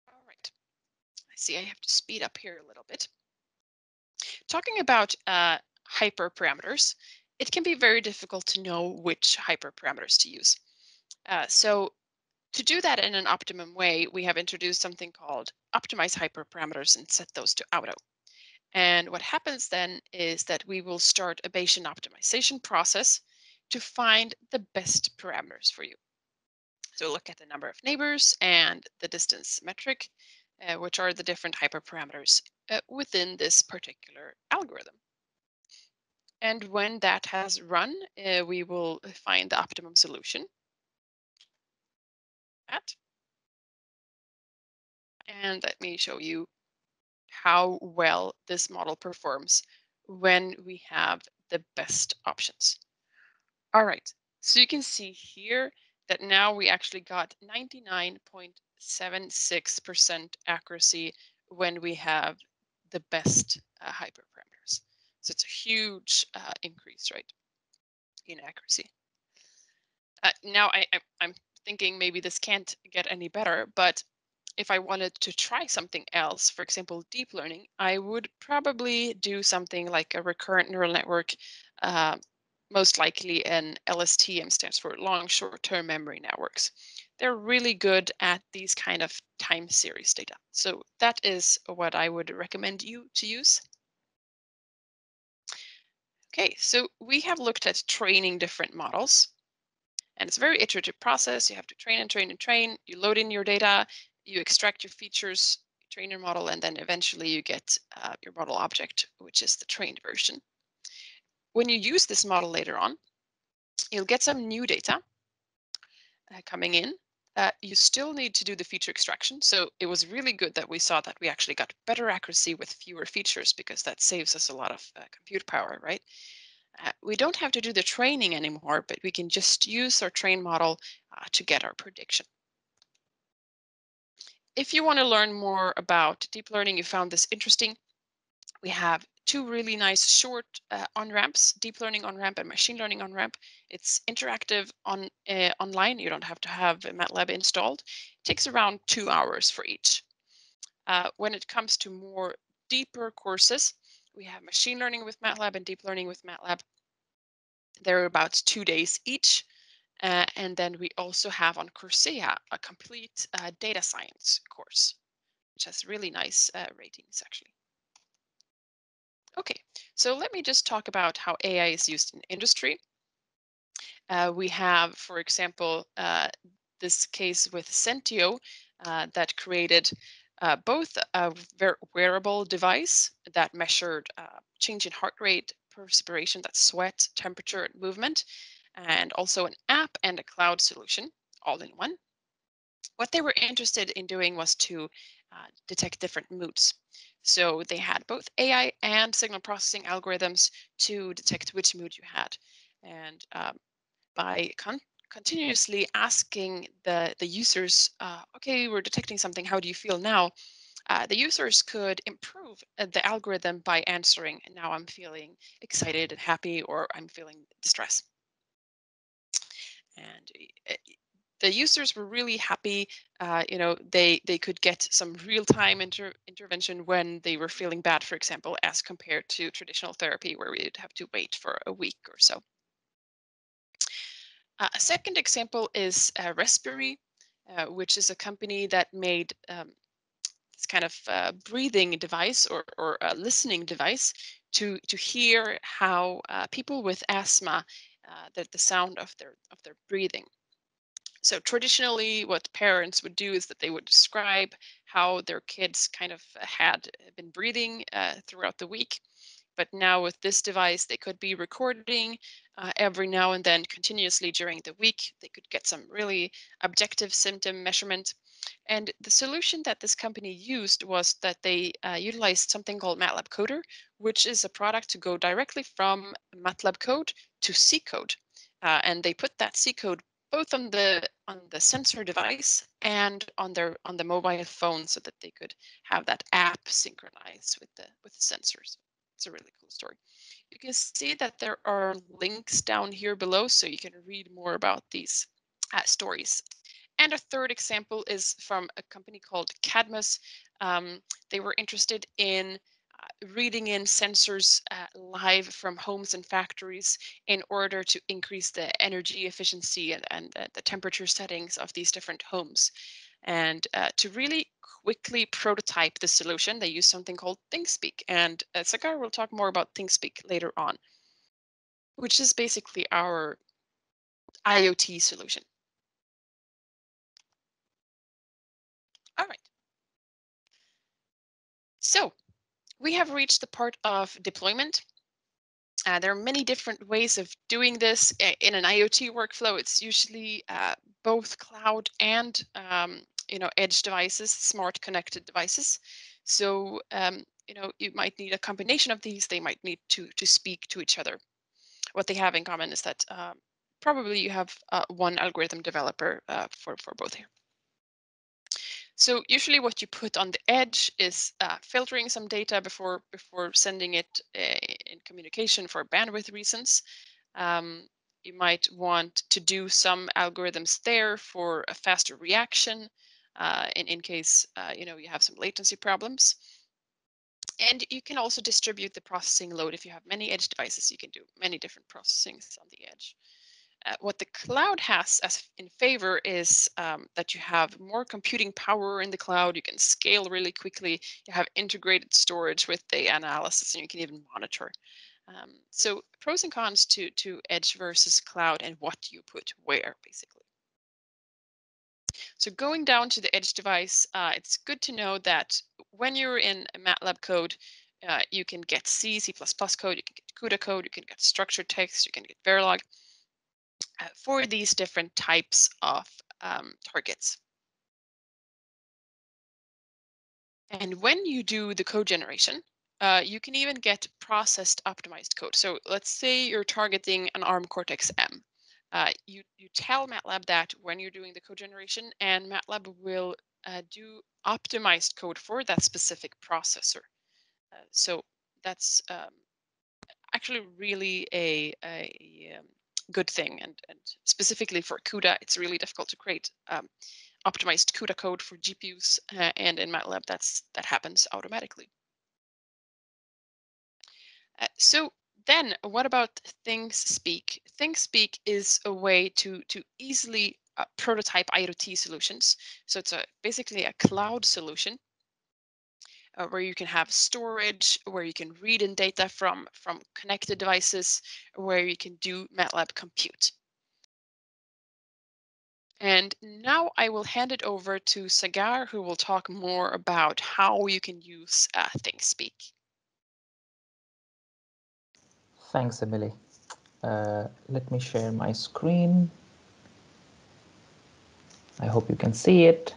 Speaker 3: All right, I see I have to speed up here a little bit. Talking about hyperparameters, it can be very difficult to know which hyperparameters to use. So to do that in an optimum way, we have introduced something called optimize hyperparameters and set those to auto. And what happens then is that we will start a Bayesian optimization process to find the best parameters for you. So look at the number of neighbors and the distance metric, which are the different hyperparameters within this particular algorithm. And when that has run, we will find the optimum solution. And let me show you how well this model performs when we have the best options. All right, so you can see here that now we actually got 99.76% accuracy when we have the best hyperparameters. So it's a huge increase, right, in accuracy. Now I'm thinking maybe this can't get any better, but if I wanted to try something else, for example, deep learning, I would probably do something like a recurrent neural network, most likely an LSTM, stands for long short-term memory networks. They're really good at these kind of time series data. So that is what I would recommend you to use. Okay, so we have looked at training different models. And it's a very iterative process. You have to train and train and train. You load in your data, you extract your features, you train your model, and then eventually you get your model object, which is the trained version. When you use this model later on, you'll get some new data coming in. you still need to do the feature extraction. So it was really good that we saw that we actually got better accuracy with fewer features, because that saves us a lot of compute power, right? We don't have to do the training anymore, but we can just use our train model to get our prediction. If you want to learn more about deep learning, you found this interesting, we have two really nice short on-ramps, deep learning on-ramp and machine learning on-ramp. It's interactive online. You don't have to have MATLAB installed. It takes around 2 hours for each. When it comes to more deeper courses, we have machine learning with MATLAB and deep learning with MATLAB. They're about 2 days each. And then we also have on Coursera a complete data science course, which has really nice ratings actually. Okay, so let me just talk about how AI is used in industry. We have, for example, this case with Sentio that created both a wearable device that measured change in heart rate, perspiration, that's sweat, temperature, and movement, and also an app and a cloud solution all in one. What they were interested in doing was to detect different moods. So they had both AI and signal processing algorithms to detect which mood you had. And by continuously asking the users, okay, we're detecting something, how do you feel now? The users could improve the algorithm by answering, now I'm feeling excited and happy, or I'm feeling distress. And the users were really happy. They could get some real-time intervention when they were feeling bad, for example, as compared to traditional therapy where we'd have to wait for a week or so. A second example is Raspberry, which is a company that made this kind of breathing device or a listening device to hear how people with asthma, the sound of their breathing. So traditionally, what parents would do is that they would describe how their kids kind of had been breathing throughout the week. But now with this device, they could be recording every now and then continuously during the week. They could get some really objective symptom measurement. And the solution that this company used was that they utilized something called MATLAB Coder, which is a product to go directly from MATLAB code to C code. And they put that C code both on the sensor device and on the mobile phone, so that they could have that app synchronize with the sensors. It's a really cool story. You can see that there are links down here below, so you can read more about these stories. And a third example is from a company called Cadmus. They were interested in reading in sensors live from homes and factories in order to increase the energy efficiency and the temperature settings of these different homes. And to really quickly prototype the solution, they use something called ThinkSpeak. And Sakar will talk more about ThinkSpeak later on, which is basically our IoT solution. All right. So we have reached the part of deployment. There are many different ways of doing this in an IoT workflow. It's usually both cloud and edge devices, smart connected devices. So you might need a combination of these. They might need to speak to each other. What they have in common is that probably you have one algorithm developer for both here. So usually what you put on the edge is filtering some data before sending it in communication for bandwidth reasons. You might want to do some algorithms there for a faster reaction in case you have some latency problems. And you can also distribute the processing load. If you have many edge devices, you can do many different processings on the edge. What the cloud has as in favor is that you have more computing power in the cloud. You can scale really quickly. You have integrated storage with the analysis, and you can even monitor. So pros and cons to edge versus cloud, and what you put where, basically. So going down to the edge device, it's good to know that when you're in a MATLAB code, you can get C, C++ code, you can get CUDA code, you can get structured text, you can get Verilog. For these different types of targets. And when you do the code generation, you can even get processed optimized code. So let's say you're targeting an ARM Cortex-M. You tell MATLAB that when you're doing the code generation, and MATLAB will do optimized code for that specific processor. So that's actually really a good thing, and specifically for CUDA, it's really difficult to create optimized CUDA code for GPUs, and in MATLAB that happens automatically. So then, what about ThingSpeak? ThingSpeak is a way to easily prototype IoT solutions. So it's basically a cloud solution where you can have storage, where you can read in data from connected devices, where you can do MATLAB compute. And now I will hand it over to Sagar, who will talk more about how you can use ThingSpeak.
Speaker 2: Thanks, Emily. Let me share my screen. I hope you can see it.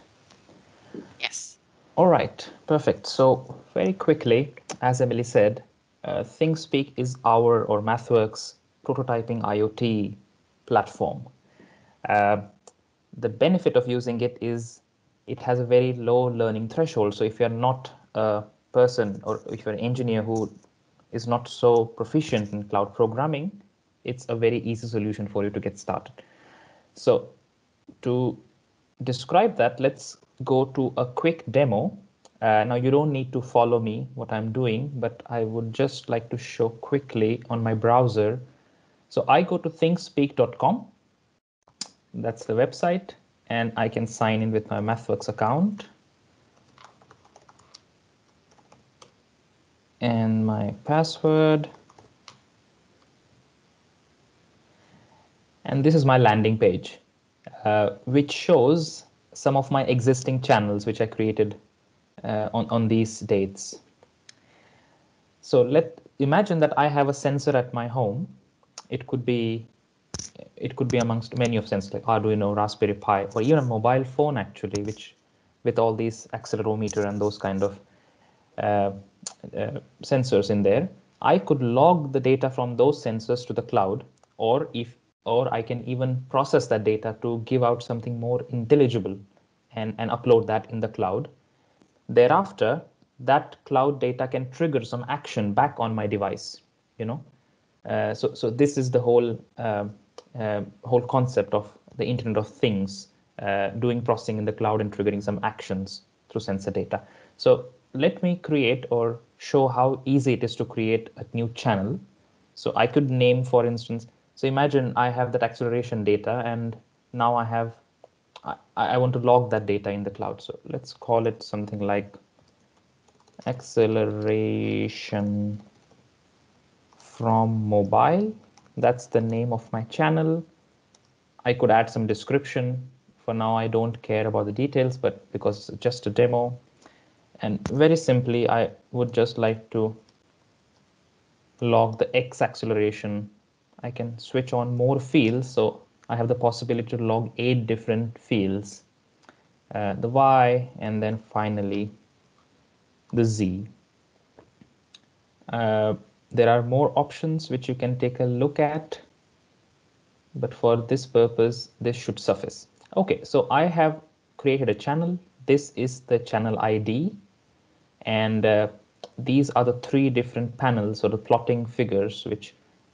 Speaker 3: Yes.
Speaker 2: All right, perfect. So very quickly, as Emily said, ThingSpeak is our, or MathWorks, prototyping IoT platform. The benefit of using it is it has a very low learning threshold. So if you're not a person, or if you're an engineer who is not so proficient in cloud programming, it's a very easy solution for you to get started. So to describe that, let's go to a quick demo. Now you don't need to follow me what I'm doing, but I would just like to show quickly on my browser. So I go to thingspeak.com. That's the website, and I can sign in with my MathWorks account and my password. And this is my landing page, which shows some of my existing channels which I created on these dates. So imagine that I have a sensor at my home. It could be amongst many of sensors like Arduino, Raspberry Pi, or even a mobile phone actually, which with all these accelerometer and those kind of sensors in there. I could log the data from those sensors to the cloud, or I can even process that data to give out something more intelligible and upload that in the cloud. Thereafter, that cloud data can trigger some action back on my device, so this is the whole concept of the Internet of Things, doing processing in the cloud and triggering some actions through sensor data. So let me create or show how easy it is to create a new channel. So I could name, for instance, so imagine I have that acceleration data, and now I want to log that data in the cloud. So let's call it something like acceleration from mobile. That's the name of my channel. I could add some description. For now, I don't care about the details, but because it's just a demo. And very simply, I would just like to log the X acceleration. I can switch on more fields, so I have the possibility to log 8 different fields, the Y, and then finally the Z. There are more options which you can take a look at, but for this purpose, this should suffice. Okay, so I have created a channel. This is the channel ID, and these are the 3 different panels, or the plotting figures, which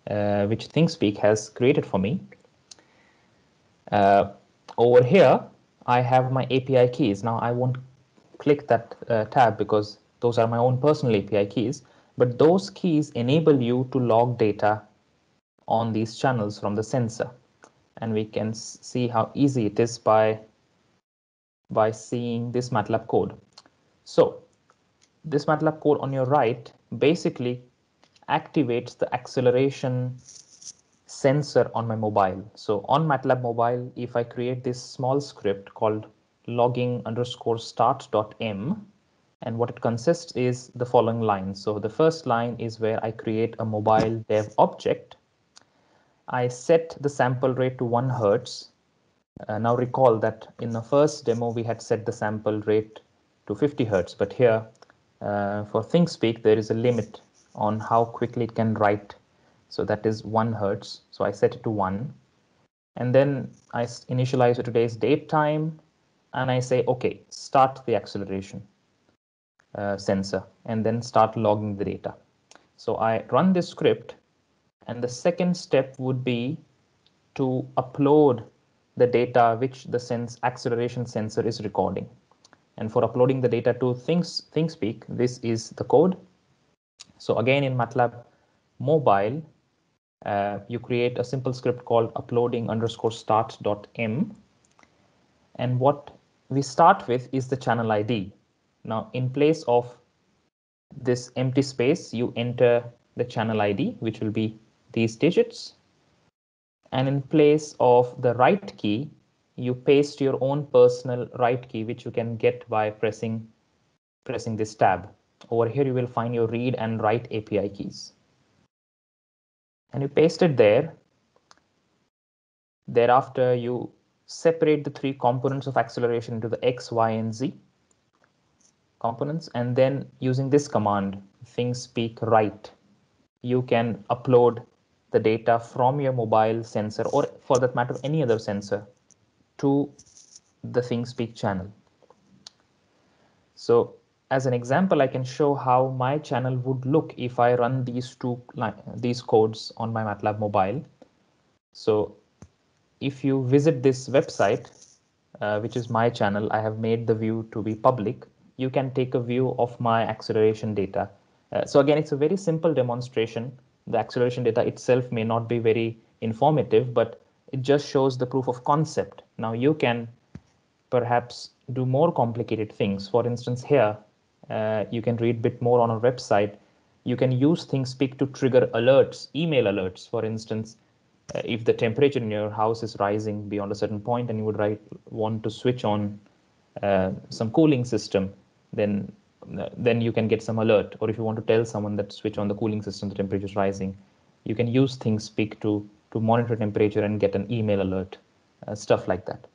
Speaker 2: ThingSpeak has created for me. Over here, I have my API keys. Now I won't click that tab because those are my own personal API keys, but those keys enable you to log data on these channels from the sensor. And we can see how easy it is by seeing this MATLAB code. So this MATLAB code on your right basically activates the acceleration sensor on my mobile. So on MATLAB mobile, if I create this small script called logging_start.m, and what it consists is the following lines. So the first line is where I create a mobile dev object. I set the sample rate to 1 Hertz. Now recall that in the first demo, we had set the sample rate to 50 Hertz, but here for ThinkSpeak, there is a limit on how quickly it can write. So that is 1 Hertz. So I set it to 1. And then I initialize today's date time, and I say, OK, start the acceleration sensor, and then start logging the data. So I run this script, and the second step would be to upload the data which the acceleration sensor is recording. And for uploading the data to ThinkSpeak, this is the code. So again, in MATLAB mobile, you create a simple script called uploading_start.m. And what we start with is the channel ID. Now, in place of this empty space, you enter the channel ID, which will be these digits. And in place of the write key, you paste your own personal write key, which you can get by pressing this tab. Over here, you will find your read and write API keys. And you paste it there. Thereafter, you separate the 3 components of acceleration into the X, Y, and Z components. And then using this command, ThinkSpeak write, you can upload the data from your mobile sensor, or for that matter, any other sensor, to the ThinkSpeak channel. So as an example, I can show how my channel would look if I run these codes on my MATLAB mobile. So if you visit this website, which is my channel, I have made the view to be public. You can take a view of my acceleration data. So again, it's a very simple demonstration. The acceleration data itself may not be very informative, but it just shows the proof of concept. Now you can perhaps do more complicated things. For instance, here, you can read a bit more on our website. You can use ThinkSpeak to trigger alerts, email alerts. For instance, if the temperature in your house is rising beyond a certain point and you would want to switch on some cooling system, then you can get some alert. Or if you want to tell someone that switch on the cooling system, the temperature is rising, you can use ThinkSpeak to monitor temperature and get an email alert, stuff like that.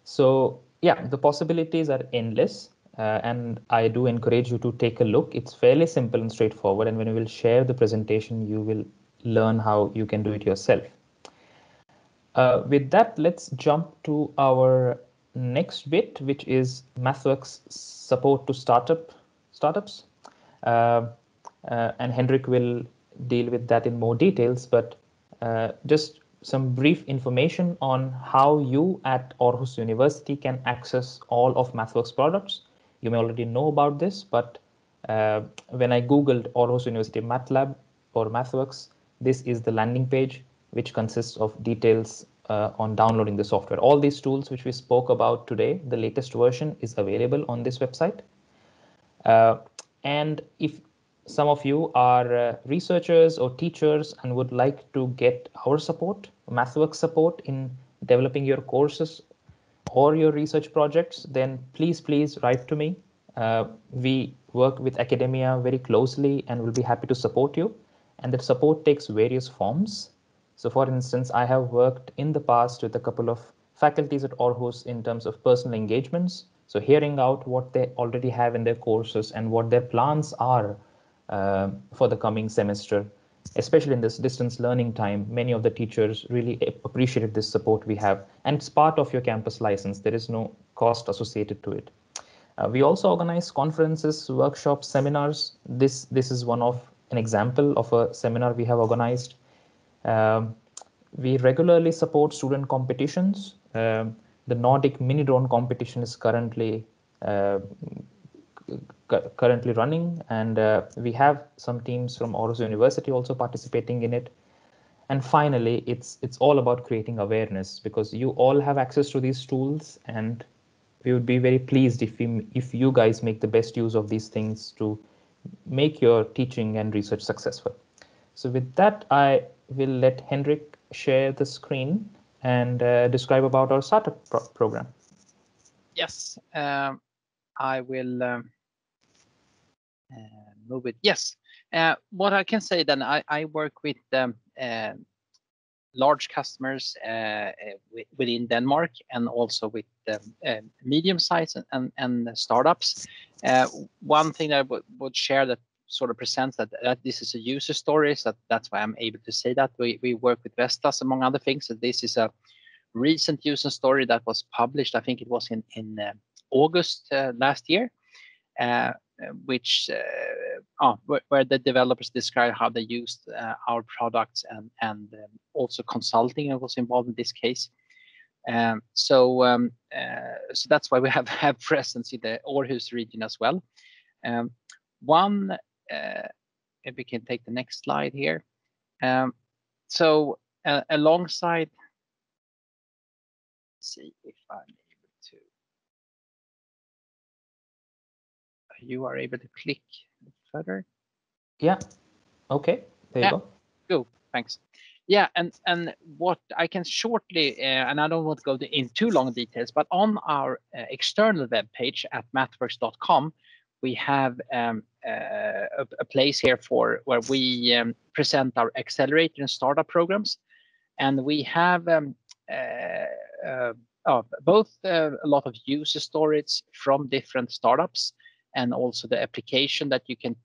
Speaker 2: So yeah, the possibilities are endless, and I do encourage you to take a look. It's fairly simple and straightforward, and when we will share the presentation, you will learn how you can do it yourself. With that, let's jump to our next bit, which is MathWorks support to startups. And Hendrik will deal with that in more details, but just some brief information on how you at Aarhus University can access all of MathWorks products. You may already know about this, but when I Googled Aarhus University MATLAB or MathWorks, this is the landing page, which consists of details on downloading the software. All these tools which we spoke about today, the latest version is available on this website. And if some of you are researchers or teachers and would like to get our support, MathWorks support in developing your courses or your research projects, then please write to me. We work with academia very closely and will be happy to support you. And that support takes various forms. So for instance, I have worked in the past with a couple of faculties at Aarhus in terms of personal engagements. So hearing out what they already have in their courses and what their plans are for the coming semester, especially in this distance learning time. Many of the teachers really appreciated this support we have, and it's part of your campus license. There is no cost associated to it. We also organize conferences, workshops, seminars. This is an example of a seminar we have organized. We regularly support student competitions. The Nordic mini drone competition is currently running, and we have some teams from Aarhus University also participating in it. And finally, it's all about creating awareness, because you all have access to these tools, and we would be very pleased if you guys make the best use of these things to make your teaching and research successful. So with that, I will let Hendrik share the screen and describe about our startup program.
Speaker 4: Yes, I will move it. Yes, what I can say then, I work with large customers within Denmark, and also with medium size and startups. One thing that I would share that sort of presents that this is a user story, so that's why I'm able to say that. We work with Vestas, among other things. So this is a recent user story that was published, I think it was in August last year, where the developers describe how they used our products, and also consulting was involved in this case. So that's why we have presence in the Aarhus region as well. If we can take the next slide here. Alongside, see if I'm able to. You are able to click further.
Speaker 2: Yeah. Okay. There you go.
Speaker 4: Go. Thanks. Yeah, and what I can shortly, and I don't want to go in too long details, but on our external web page at mathworks.com, we have a place here where we present our accelerator and startup programs, and we have both a lot of user stories from different startups, and also the application that you can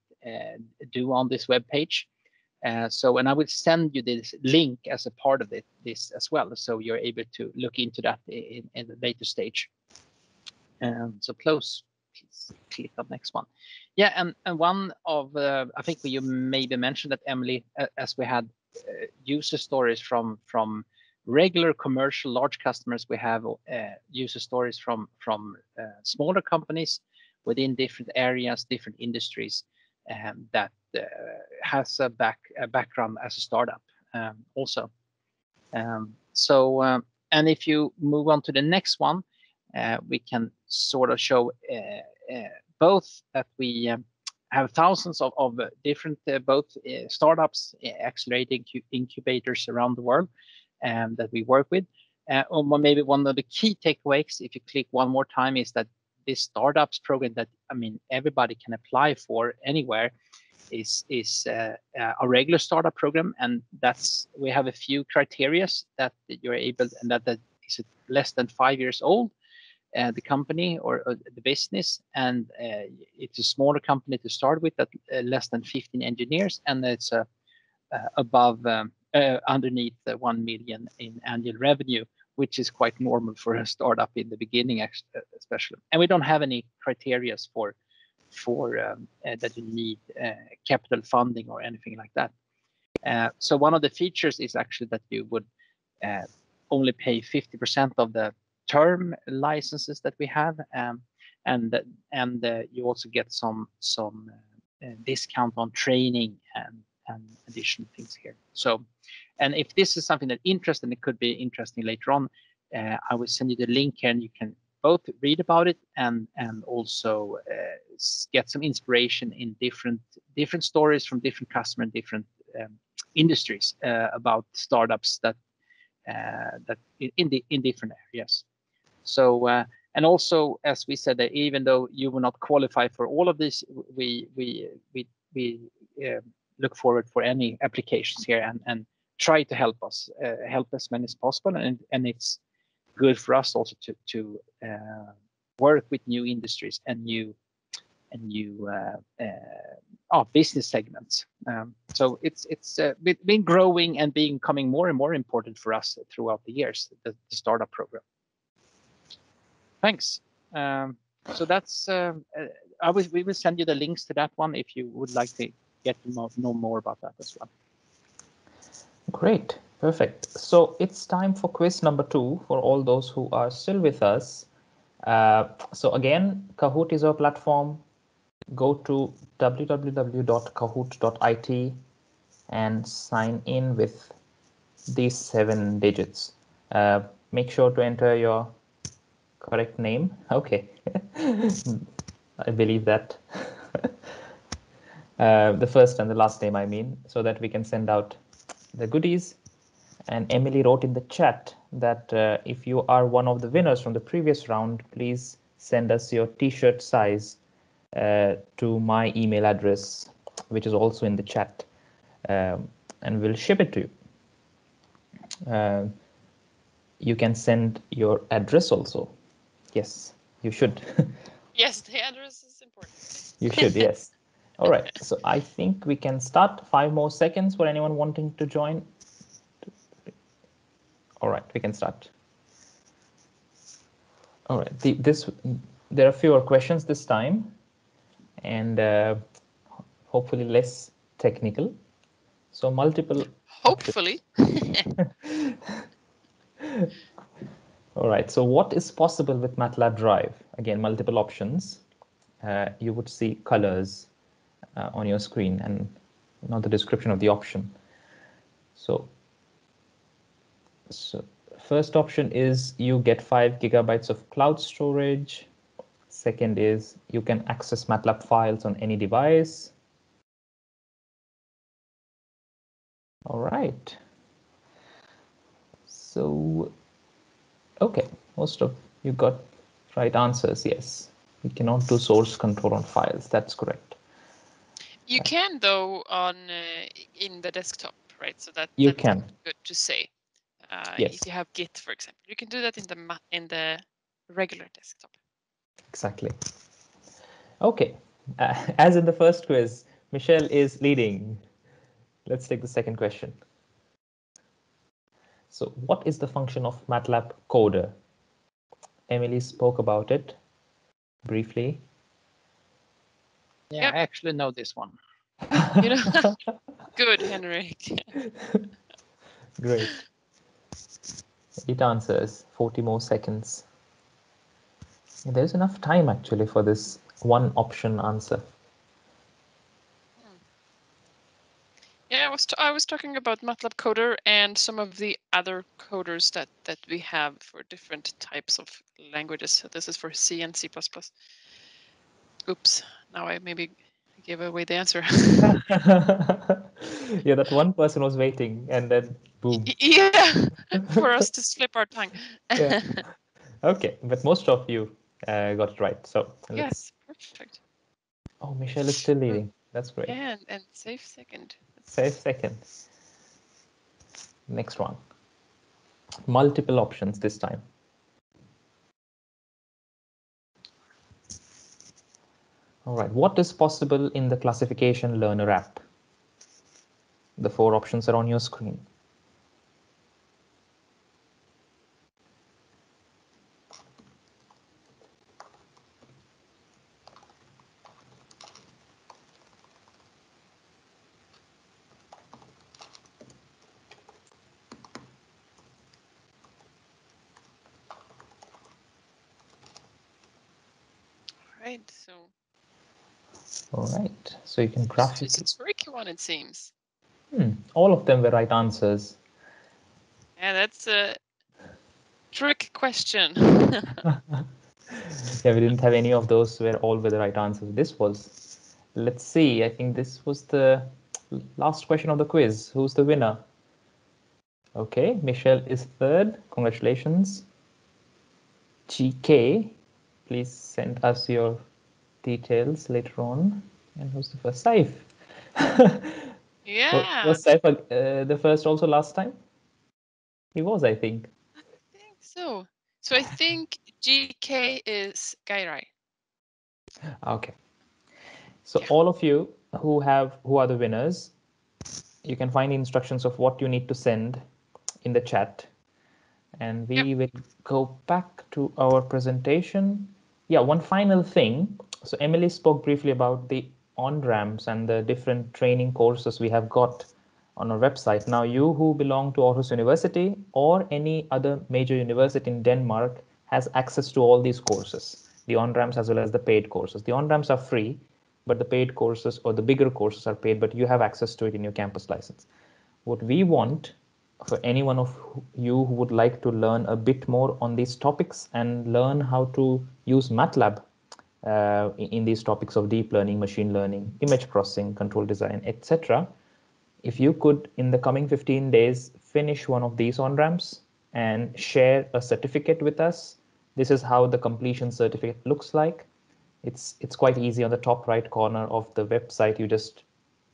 Speaker 4: do on this web page. And I will send you this link as a part of this as well, so you're able to look into that in the later stage. So please click on next one. Yeah, and one of I think you maybe mentioned that, Emily, as we had user stories from regular commercial large customers, we have user stories from smaller companies within different areas, different industries, that has a background as a startup also. And if you move on to the next one, we can sort of show both that we have thousands of different both startups, accelerating incubators around the world that we work with. Or maybe one of the key takeaways, if you click one more time, is that this startups program that everybody can apply for anywhere is a regular startup program, and we have a few criteria that you're able, and that is less than 5 years old, the company or the business, and it's a smaller company to start with, that less than 15 engineers, and it's above underneath the 1 million in annual revenue, which is quite normal for a startup in the beginning, especially. And we don't have any criteria for that you need capital funding or anything like that. So one of the features is actually that you would only pay 50% of the term licenses that we have, and you also get some discount on training and additional things here. So, and if this is something that interests, and it could be interesting later on, I will send you the link here, and you can both read about it and also get some inspiration in different stories from different customers and different industries about startups that in different areas. So and also, as we said, that even though you will not qualify for all of this, we look forward for any applications here, and try to help as many as possible, and it's good for us also to work with new industries and new business segments. So it's been growing and becoming more and more important for us throughout the years, the startup program. Thanks. So that's we will send you the links to that one if you would like to get to know more about that as well.
Speaker 2: Great, perfect. So it's time for quiz number 2 for all those who are still with us. So again, Kahoot is our platform. Go to www.kahoot.it and sign in with these 7 digits. Make sure to enter your correct name. Okay, I believe that. The first and the last name, I mean, so that we can send out the goodies. And Emily wrote in the chat that if you are one of the winners from the previous round, please send us your t-shirt size to my email address, which is also in the chat, and we'll ship it to you. You can send your address also. Yes, you should.
Speaker 3: Yes, the address is important.
Speaker 2: You should, yes. All right, so I think we can start. 5 more seconds for anyone wanting to join. All right, we can start. All right, there are fewer questions this time, and hopefully less technical. So multiple.
Speaker 3: Hopefully.
Speaker 2: All right, so what is possible with MATLAB Drive? Again, multiple options. You would see colors on your screen and not the description of the option. So first option is you get 5 GB of cloud storage. Second is you can access MATLAB files on any device. All right. So, okay, most of you got right answers. Yes, we cannot do source control on files. That's correct.
Speaker 3: You can though on in the desktop, right? So that's
Speaker 2: can.
Speaker 3: good to say.
Speaker 2: Yes.
Speaker 3: If you have Git, for example, you can do that in the regular desktop.
Speaker 2: Exactly. Okay, as in the first quiz, Michelle is leading. Let's take the second question. So what is the function of MATLAB coder? Emily spoke about it briefly.
Speaker 4: Yeah,
Speaker 3: Yep.
Speaker 4: I actually know this one.
Speaker 3: You know, good, Henrik.
Speaker 2: Great. 8 answers, 40 more seconds. There's enough time actually for this one option answer.
Speaker 3: Yeah, I was talking about MATLAB coder and some of the other coders that we have for different types of languages. So this is for C and C++. Oops, now I maybe gave away the answer.
Speaker 2: Yeah, that one person was waiting and then boom.
Speaker 3: Yeah, for us to slip our tongue.
Speaker 2: Yeah. Okay, but most of you got it right. So
Speaker 3: Yes, perfect.
Speaker 2: Oh, Michelle is still leading. That's great.
Speaker 3: Yeah, and safe second.
Speaker 2: Safe second. Next one. Multiple options this time. All right, what is possible in the classification learner app? The 4 options are on your screen.
Speaker 3: Right, so.
Speaker 2: All right, so you can graphically.
Speaker 3: It's a tricky one, it seems.
Speaker 2: All of them were right answers.
Speaker 3: Yeah, that's a trick question.
Speaker 2: Yeah, we didn't have any of those where all were the right answers. This was, let's see, I think this was the last question of the quiz. Who's the winner? Okay, Michelle is third. Congratulations. GK, please send us your details later on. And who's the first? Saif.
Speaker 3: Yeah.
Speaker 2: Was Saif the first also last time? He was, I think.
Speaker 3: I think so. So I think GK is Gairai.
Speaker 2: Okay. So all of you who are the winners, you can find the instructions of what you need to send in the chat. And we will go back to our presentation. Yeah, one final thing. So Emily spoke briefly about the on-ramps and the different training courses we have got on our website. Now, you who belong to Aarhus University or any other major university in Denmark has access to all these courses, the on-ramps as well as the paid courses. The on-ramps are free, but the paid courses or the bigger courses are paid, but you have access to it in your campus license. What we want for anyone of you who would like to learn a bit more on these topics and learn how to use MATLAB in these topics of deep learning, machine learning, image processing, control design, etc. If you could, in the coming 15 days, finish one of these on-ramps and share a certificate with us, this is how the completion certificate looks like. It's quite easy. On the top right corner of the website, you just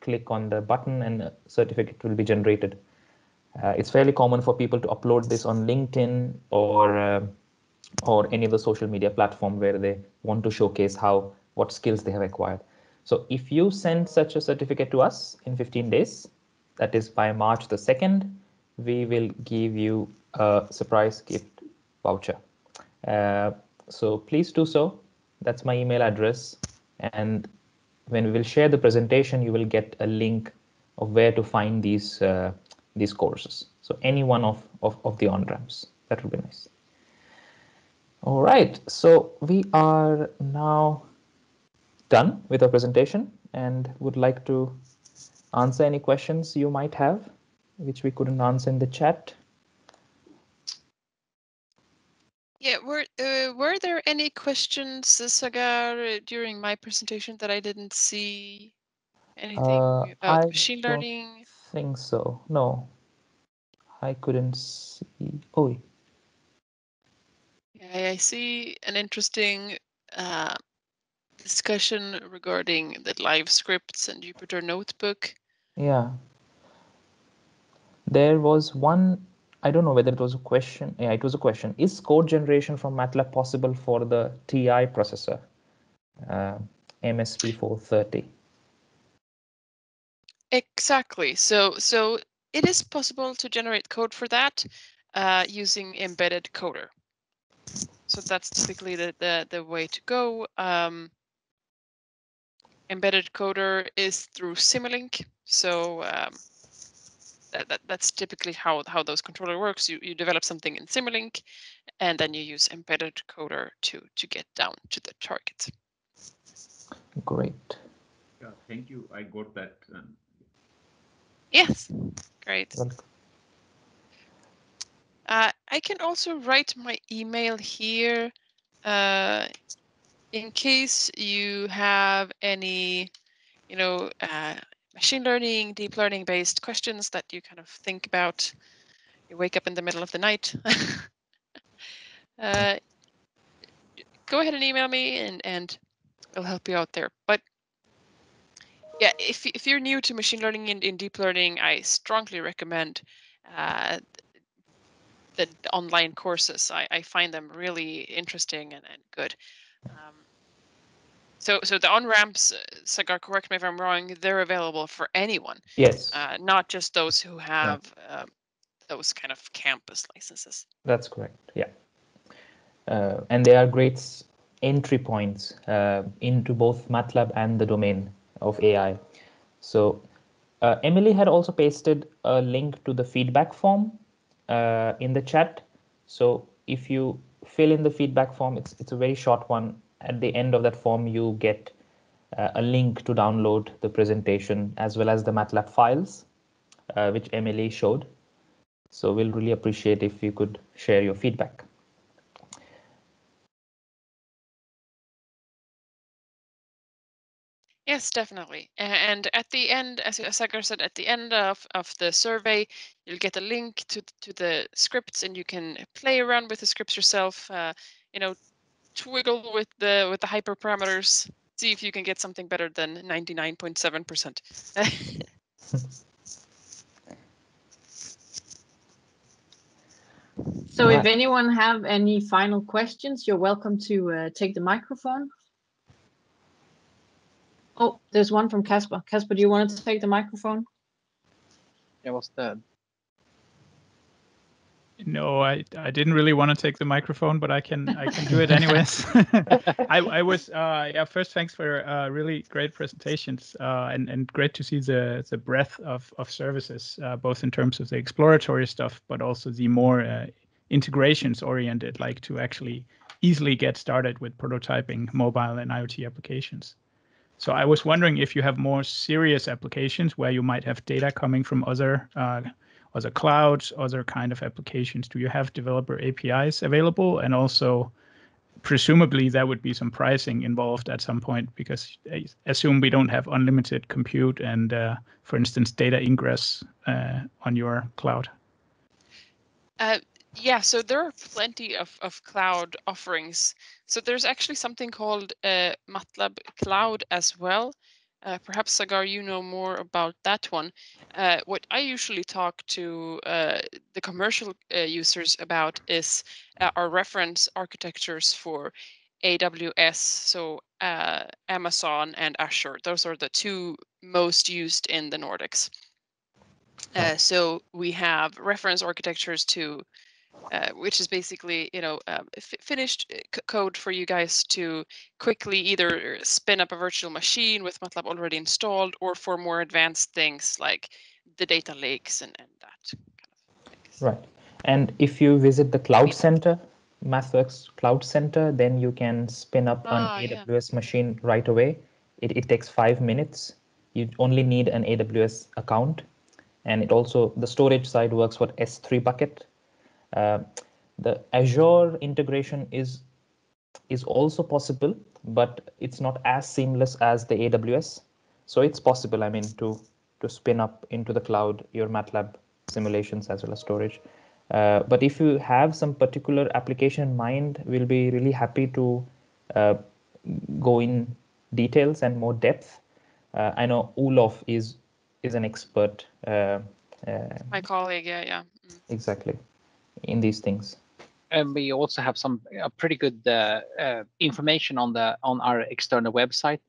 Speaker 2: click on the button and a certificate will be generated. It's fairly common for people to upload this on LinkedIn or any other social media platform where they want to showcase what skills they have acquired. So if you send such a certificate to us in 15 days, that is by March the 2nd, we will give you a surprise gift voucher. So please do so. That's my email address. And when we will share the presentation, you will get a link of where to find these courses. So any one of the on-ramps. That would be nice. All right, so we are now done with our presentation and would like to answer any questions you might have, which we couldn't answer in the chat.
Speaker 3: Yeah, were there any questions, Sagar, during my presentation that I didn't see? Anything about machine learning?
Speaker 2: I think so. No, I couldn't see. Oh,
Speaker 3: yeah, I see an interesting discussion regarding the live scripts and Jupyter Notebook.
Speaker 2: yeah. There was one, I don't know whether it was a question. Yeah, it was a question. Is code generation from MATLAB possible for the TI processor, MSP 430?
Speaker 3: Exactly. So it is possible to generate code for that using embedded coder. So that's typically the way to go. Embedded coder is through Simulink. So that's typically how those controller works. You develop something in Simulink, and then you use embedded coder to get down to the target.
Speaker 2: Great.
Speaker 5: Yeah, thank you. I got that.
Speaker 3: Yes, great.
Speaker 2: Welcome.
Speaker 3: I can also write my email here in case you have any, machine learning, deep learning based questions that you kind of think about. You wake up in the middle of the night. Go ahead and email me and I'll help you out there. But yeah, if you're new to machine learning and in deep learning, I strongly recommend the online courses. I find them really interesting and good. So the on-ramps, Sagar, correct me if I'm wrong, they're available for anyone.
Speaker 2: Yes.
Speaker 3: Not just those who have those kind of campus licenses.
Speaker 2: That's correct. Yeah. And they are great entry points into both MATLAB and the domain of AI. So Emily had also pasted a link to the feedback form in the chat. So if you fill in the feedback form, it's a very short one. At the end of that form, you get a link to download the presentation as well as the MATLAB files, which Emily showed. So we'll really appreciate if you could share your feedback.
Speaker 3: Yes, definitely. And at the end, as Sagar said, at the end of the survey, you'll get a link to the scripts, and you can play around with the scripts yourself. Twiggle with the hyperparameters, see if you can get something better than 99.7%.
Speaker 1: So if anyone have any final questions, you're welcome to take the microphone. Oh, there's one from Casper. Casper, do you want to take the microphone?
Speaker 4: It was the.
Speaker 6: No, I didn't really want to take the microphone, but I can do it anyways. I was first, thanks for really great presentations and great to see the breadth of services, both in terms of the exploratory stuff, but also the more integrations oriented, like to actually easily get started with prototyping mobile and IoT applications. So I was wondering if you have more serious applications where you might have data coming from other clouds, other kind of applications. Do you have developer APIs available? And also, presumably, there would be some pricing involved at some point, because I assume we don't have unlimited compute and, for instance, data ingress on your cloud.
Speaker 3: Yeah, so there are plenty of cloud offerings. So there's actually something called MATLAB Cloud as well. Perhaps Sagar, you know more about that one. What I usually talk to the commercial users about is our reference architectures for AWS, so Amazon and Azure. Those are the two most used in the Nordics. So we have reference architectures to which is basically, finished code for you guys to quickly either spin up a virtual machine with MATLAB already installed, or for more advanced things like the data lakes and that kind of things.
Speaker 2: Right. And if you visit the Cloud Center, MathWorks Cloud Center, then you can spin up an AWS machine right away. It takes 5 minutes. You only need an AWS account. And it also, the storage side works for S3 bucket. The Azure integration is also possible, but it's not as seamless as the AWS. So it's possible, I mean, to spin up into the cloud your MATLAB simulations as well as storage. But if you have some particular application in mind, we'll be really happy to go in details and more depth. I know Olof is an expert.
Speaker 3: My colleague, yeah.
Speaker 2: Exactly, in these things.
Speaker 4: And we also have some pretty good information on our external website.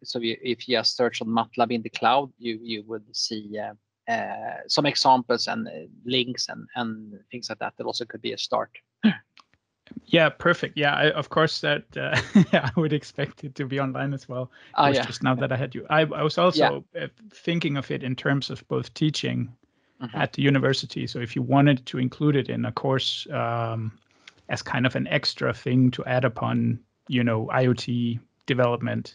Speaker 4: So if you just search on MATLAB in the cloud, you would see some examples and links and things like that. That also could be a start.
Speaker 6: Yeah, perfect. Yeah, of course that I would expect it to be online as well. Just now that I had you. I was also thinking of it in terms of both teaching at the university. So if you wanted to include it in a course as kind of an extra thing to add upon, IoT development,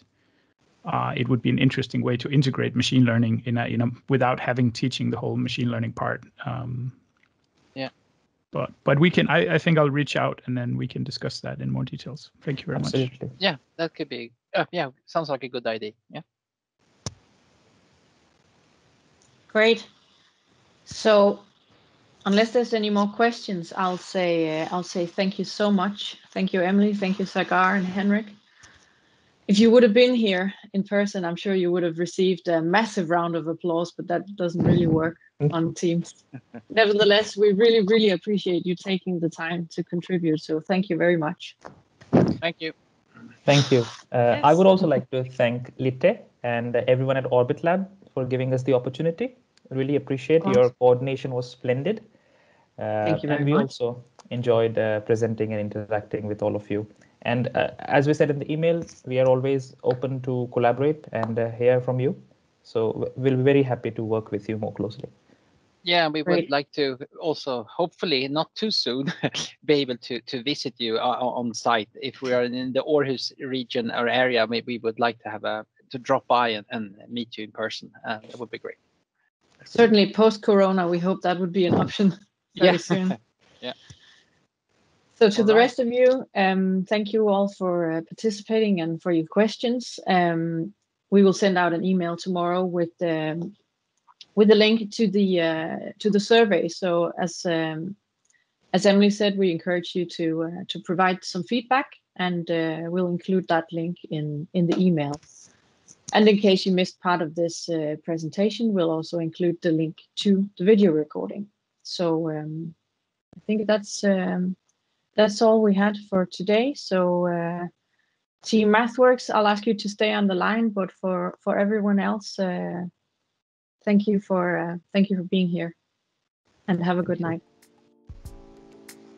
Speaker 6: it would be an interesting way to integrate machine learning in a without having teaching the whole machine learning part. But we can. I think I'll reach out and then we can discuss that in more details. Thank you very much.
Speaker 4: Yeah, that could be. Sounds like a good idea. Yeah.
Speaker 1: Great. So, unless there's any more questions, I'll say thank you so much. Thank you, Emily. Thank you, Sagar and Henrik. If you would have been here in person, I'm sure you would have received a massive round of applause, but that doesn't really work on Teams. Nevertheless, we really, really appreciate you taking the time to contribute. So thank you very much.
Speaker 4: Thank you.
Speaker 2: Thank you. I would also like to thank Litte and everyone at Orbit Lab for giving us the opportunity. Really appreciate your coordination was splendid.
Speaker 1: Thank you very
Speaker 2: and we
Speaker 1: much.
Speaker 2: also enjoyed presenting and interacting with all of you. And as we said in the email, we are always open to collaborate and hear from you. So we'll be very happy to work with you more closely.
Speaker 4: Yeah, we would like to also, hopefully not too soon, be able to visit you on site. If we are in the Aarhus region or area, maybe we would like to have to drop by and meet you in person. That would be great.
Speaker 1: Certainly post-corona, we hope that would be an option very soon.
Speaker 4: Yeah.
Speaker 1: So to the rest of you, thank you all for participating and for your questions. We will send out an email tomorrow with the link to the survey. So as Emily said, we encourage you to provide some feedback, and we'll include that link in the email. And in case you missed part of this presentation, we'll also include the link to the video recording. So I think that's all we had for today. So Team MathWorks, I'll ask you to stay on the line, but for everyone else, thank you for being here, and have a good night.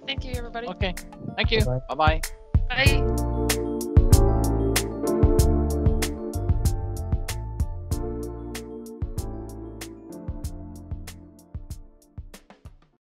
Speaker 3: Thank you, everybody.
Speaker 4: Okay. Thank you. Bye-bye.
Speaker 3: Bye.